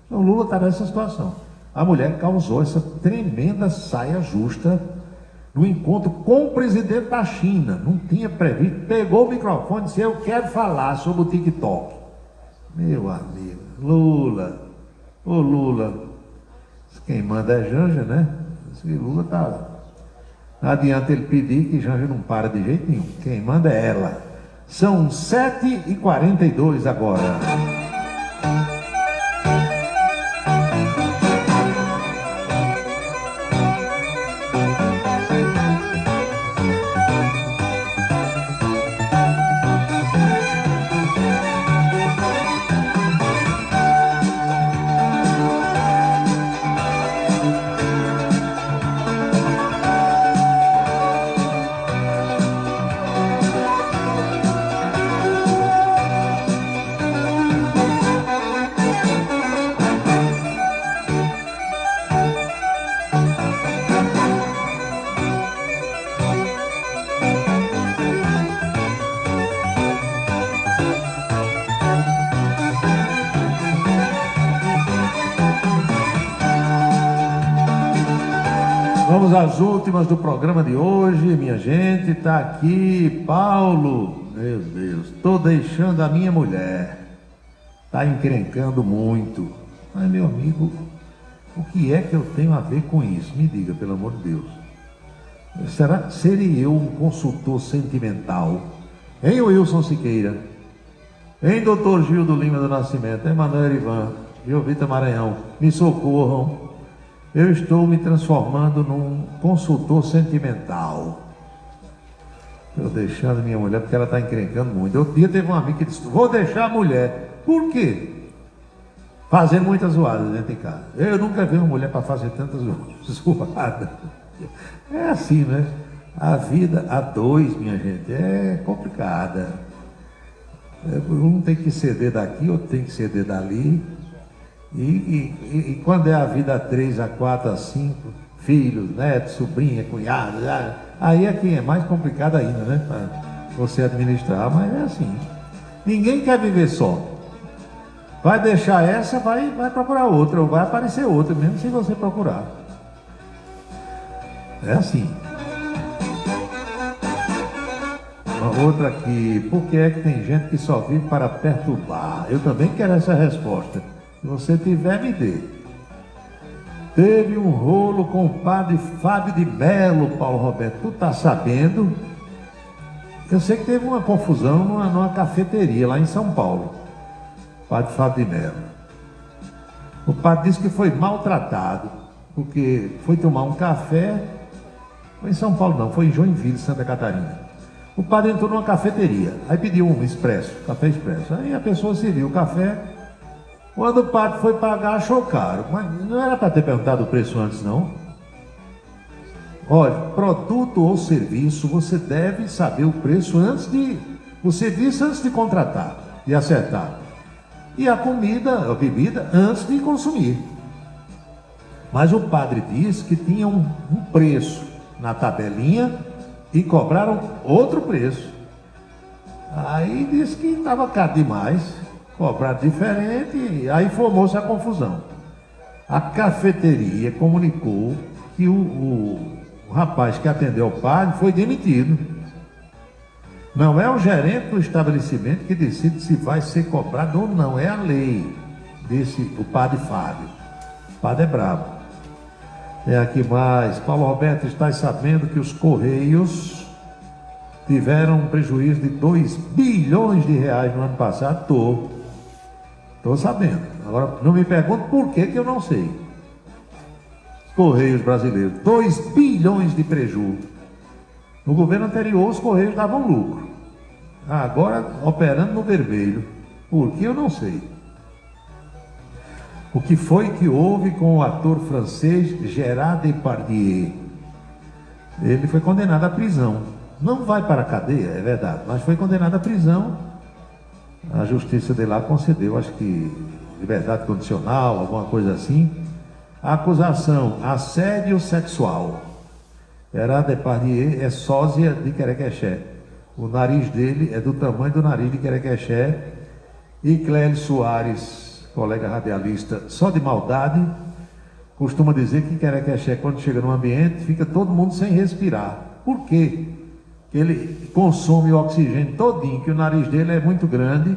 Então Lula está nessa situação. A mulher causou essa tremenda saia justa no encontro com o presidente da China, não tinha previsto, pegou o microfone e disse, eu quero falar sobre o TikTok. Meu amigo, Lula, ô Lula, quem manda é Janja, né? Esse Lula tá, não adianta ele pedir que Janja não para de jeito nenhum, quem manda é ela. São 7h42 agora. Vamos às últimas do programa de hoje, minha gente. Está aqui Paulo. Meu Deus, estou deixando a minha mulher. Está encrencando muito. Mas, meu amigo, o que é que eu tenho a ver com isso? Me diga, pelo amor de Deus. Será que seria eu um consultor sentimental? Hein, Wilson Siqueira? Hein, doutor Gildo Lima do Nascimento? Hein, Manuel Ivan? Jovita Maranhão? Me socorram. Eu estou me transformando num consultor sentimental. Estou deixando minha mulher porque ela está encrencando muito. Outro dia teve um amigo que disse, vou deixar a mulher. Por quê? Fazendo muitas zoadas dentro de casa. Eu nunca vi uma mulher para fazer tantas zoadas. É assim, né? A vida a dois, minha gente, é complicada. Um tem que ceder daqui, outro tem que ceder dali. E quando é a vida a 3, a 4, a 5, filhos, netos, sobrinha, cunhado, aí é que é mais complicado ainda, né? Para você administrar, mas é assim. Ninguém quer viver só. Vai deixar essa, vai procurar outra, ou vai aparecer outra, mesmo se você procurar. É assim. Uma outra aqui. Por que é que tem gente que só vive para perturbar? Eu também quero essa resposta. Se você tiver, me dê. Teve um rolo com o padre Fábio de Melo, Paulo Roberto. Tu tá sabendo? Eu sei que teve uma confusão numa cafeteria lá em São Paulo. Padre Fábio de Melo. O padre disse que foi maltratado, porque foi tomar um café. Foi em São Paulo não, foi em Joinville, Santa Catarina. O padre entrou numa cafeteria, aí pediu um expresso, café expresso. Aí a pessoa serviu o café. Quando o padre foi pagar, achou caro. Mas não era para ter perguntado o preço antes, não. Olha, produto ou serviço, você deve saber o preço o serviço antes de contratar e acertar. E a comida, a bebida, antes de consumir. Mas o padre disse que tinha um preço na tabelinha e cobraram outro preço. Aí disse que estava caro demais, cobraram diferente, aí formou-se a confusão. A cafeteria comunicou que o rapaz que atendeu o padre foi demitido. Não é o gerente do estabelecimento que decide se vai ser cobrado ou não, é a lei, disse o padre Fábio. O padre é bravo. É aqui mais. Paulo Roberto, estás sabendo que os Correios tiveram um prejuízo de 2 bilhões de reais no ano passado? Estou sabendo. Agora, não me pergunte por que eu não sei. Correios brasileiros, 2 bilhões de prejuízo. No governo anterior, os Correios davam lucro. Agora, operando no vermelho. Por que eu não sei. O que foi que houve com o ator francês Gérard Depardieu? Ele foi condenado à prisão. Não vai para a cadeia, é verdade, mas foi condenado à prisão. A justiça de lá concedeu, acho que liberdade condicional, alguma coisa assim. A acusação, assédio sexual. Gérard Depardieu é sósia de Querequexé. O nariz dele é do tamanho do nariz de Querequexé. E Clélio Soares, colega radialista, só de maldade, costuma dizer que Querequexé, quando chega num ambiente, fica todo mundo sem respirar. Por quê? Ele consome o oxigênio todinho, que o nariz dele é muito grande,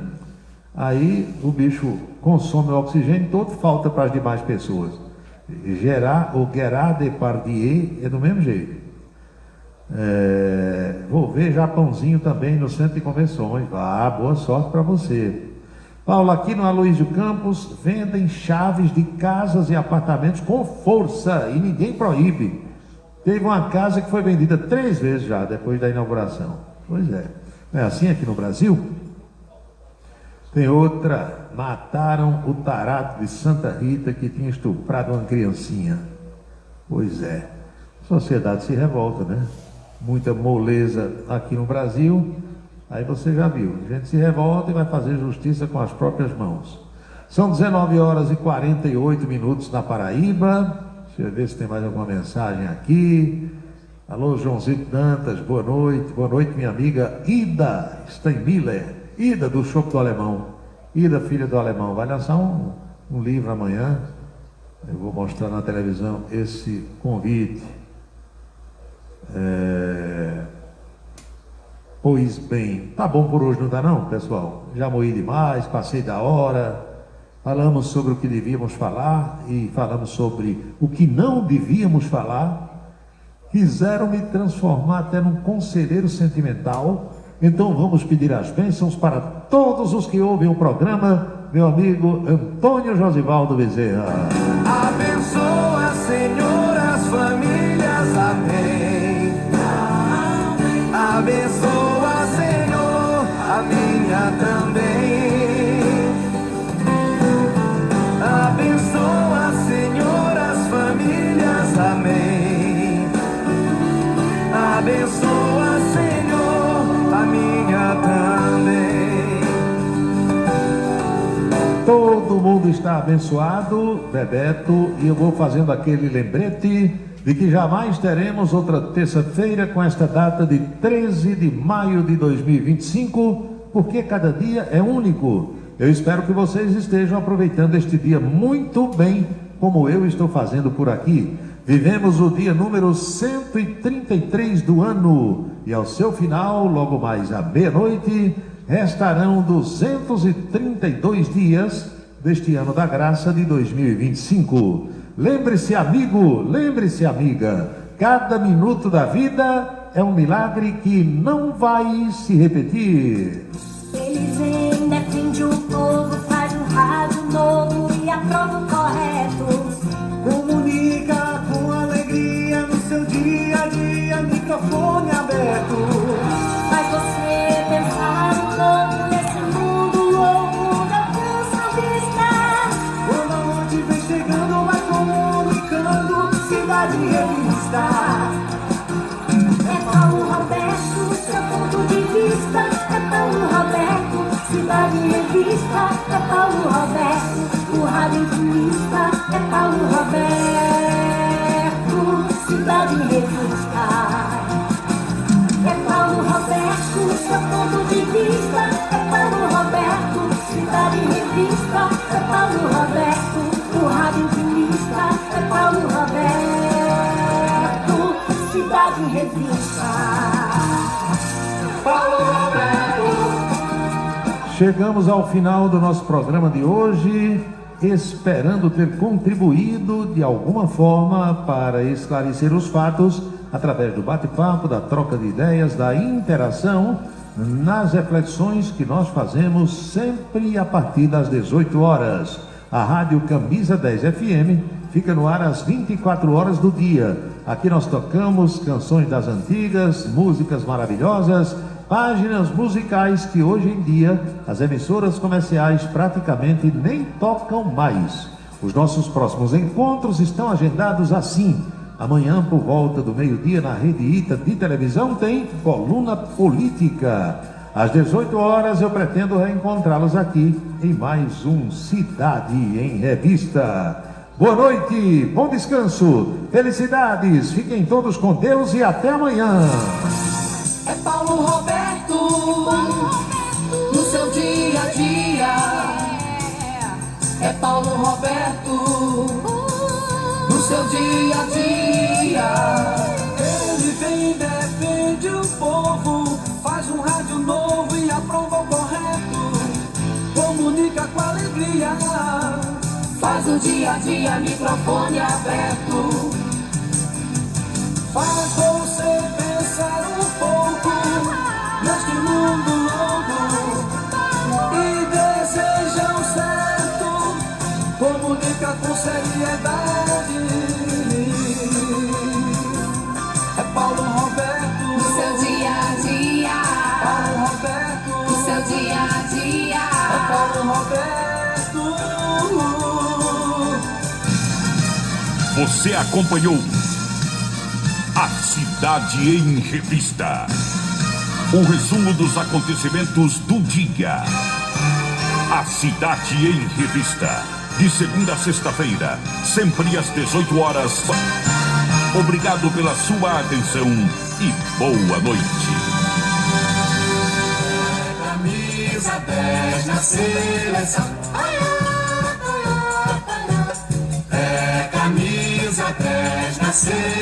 aí o bicho consome o oxigênio todo, falta para as demais pessoas. Gérard Depardieu é do mesmo jeito. Vou ver Japãozinho também no centro de convenções. Boa sorte para você. Paulo, aqui no Aloysio Campos vendem chaves de casas e apartamentos com força e ninguém proíbe. Teve uma casa que foi vendida 3 vezes já depois da inauguração. Pois é. Não é assim aqui no Brasil? Tem outra. Mataram o tarado de Santa Rita que tinha estuprado uma criancinha. Pois é. A sociedade se revolta, né? Muita moleza aqui no Brasil. Aí você já viu. A gente se revolta e vai fazer justiça com as próprias mãos. São 19 horas e 48 minutos na Paraíba. Deixa eu ver se tem mais alguma mensagem aqui. Alô, Joãozito Dantas, boa noite. Boa noite, minha amiga Ida Steinmiller. Ida do Chopp do Alemão. Ida, filha do Alemão. Vai lançar um livro amanhã. Eu vou mostrar na televisão esse convite. Pois bem, tá bom por hoje, não tá não, pessoal? Já moí demais, passei da hora. Falamos sobre o que devíamos falar e falamos sobre o que não devíamos falar. Quiseram me transformar até num conselheiro sentimental. Então vamos pedir as bênçãos para todos os que ouvem o programa. Meu amigo Antônio Josivaldo Bezerra. Abençoa, Senhor, as famílias, amém. Abençoa, Senhor, a minha também. Abençoa, Senhor, as famílias, amém. Abençoa, Senhor, a minha também. todo mundo está abençoado, Bebeto, e eu vou fazendo aquele lembrete de que jamais teremos outra terça-feira com esta data de 13 de maio de 2025, porque cada dia é único. Eu espero que vocês estejam aproveitando este dia muito bem, como eu estou fazendo por aqui. Vivemos o dia número 133 do ano, e ao seu final, logo mais à meia-noite, restarão 232 dias deste ano da graça de 2025. Lembre-se, amigo, lembre-se, amiga, cada minuto da vida é um milagre que não vai se repetir. Ele vem, defende o povo, faz um rádio novo e aprova o correto. Comunica com alegria no seu dia a dia, microfone aberto. Faz você pensar um pouco nesse mundo louco da canção vista. Quando a noite vem chegando, vai comunicando, Cidade Revista. É Paulo Roberto, seu ponto de vista. É Paulo Roberto, Cidade Revista. É Paulo Roberto, o rádio intimista. É Paulo Roberto, Cidade Revista. É Paulo Roberto, seu ponto de vista. É Paulo Roberto, Cidade Revista. É Paulo Roberto, o rádio intimista. É Paulo Roberto, Cidade Revista. Paulo Roberto. Chegamos ao final do nosso programa de hoje, esperando ter contribuído de alguma forma para esclarecer os fatos através do bate-papo, da troca de ideias, da interação nas reflexões que nós fazemos sempre a partir das 18 horas. A Rádio Camisa 10 FM fica no ar às 24 horas do dia. Aqui nós tocamos canções das antigas, músicas maravilhosas, páginas musicais que hoje em dia as emissoras comerciais praticamente nem tocam mais. Os nossos próximos encontros estão agendados assim. Amanhã, por volta do meio-dia, na Rede Ita de televisão, tem Coluna Política. Às 18 horas eu pretendo reencontrá-los aqui em mais um Cidade em Revista. Boa noite, bom descanso, felicidades, fiquem todos com Deus e até amanhã. É Paulo Roberto, no seu dia a dia. É Paulo Roberto, no seu dia a dia. Ele vem, defende o povo, faz um rádio novo e aprova o correto. Comunica com alegria, faz o dia a dia, microfone aberto. Faz você pensar um pouco neste mundo louco e deseja o certo, comunica com seriedade. É Paulo Roberto, no seu dia a dia. Paulo Roberto, no seu dia a dia. É Paulo Roberto. Você acompanhou A Cidade em Revista. Um resumo dos acontecimentos do dia. A Cidade em Revista. De segunda a sexta-feira, sempre às 18 horas. Obrigado pela sua atenção e boa noite. Camisa 10 na seleção. É camisa 10 na seleção.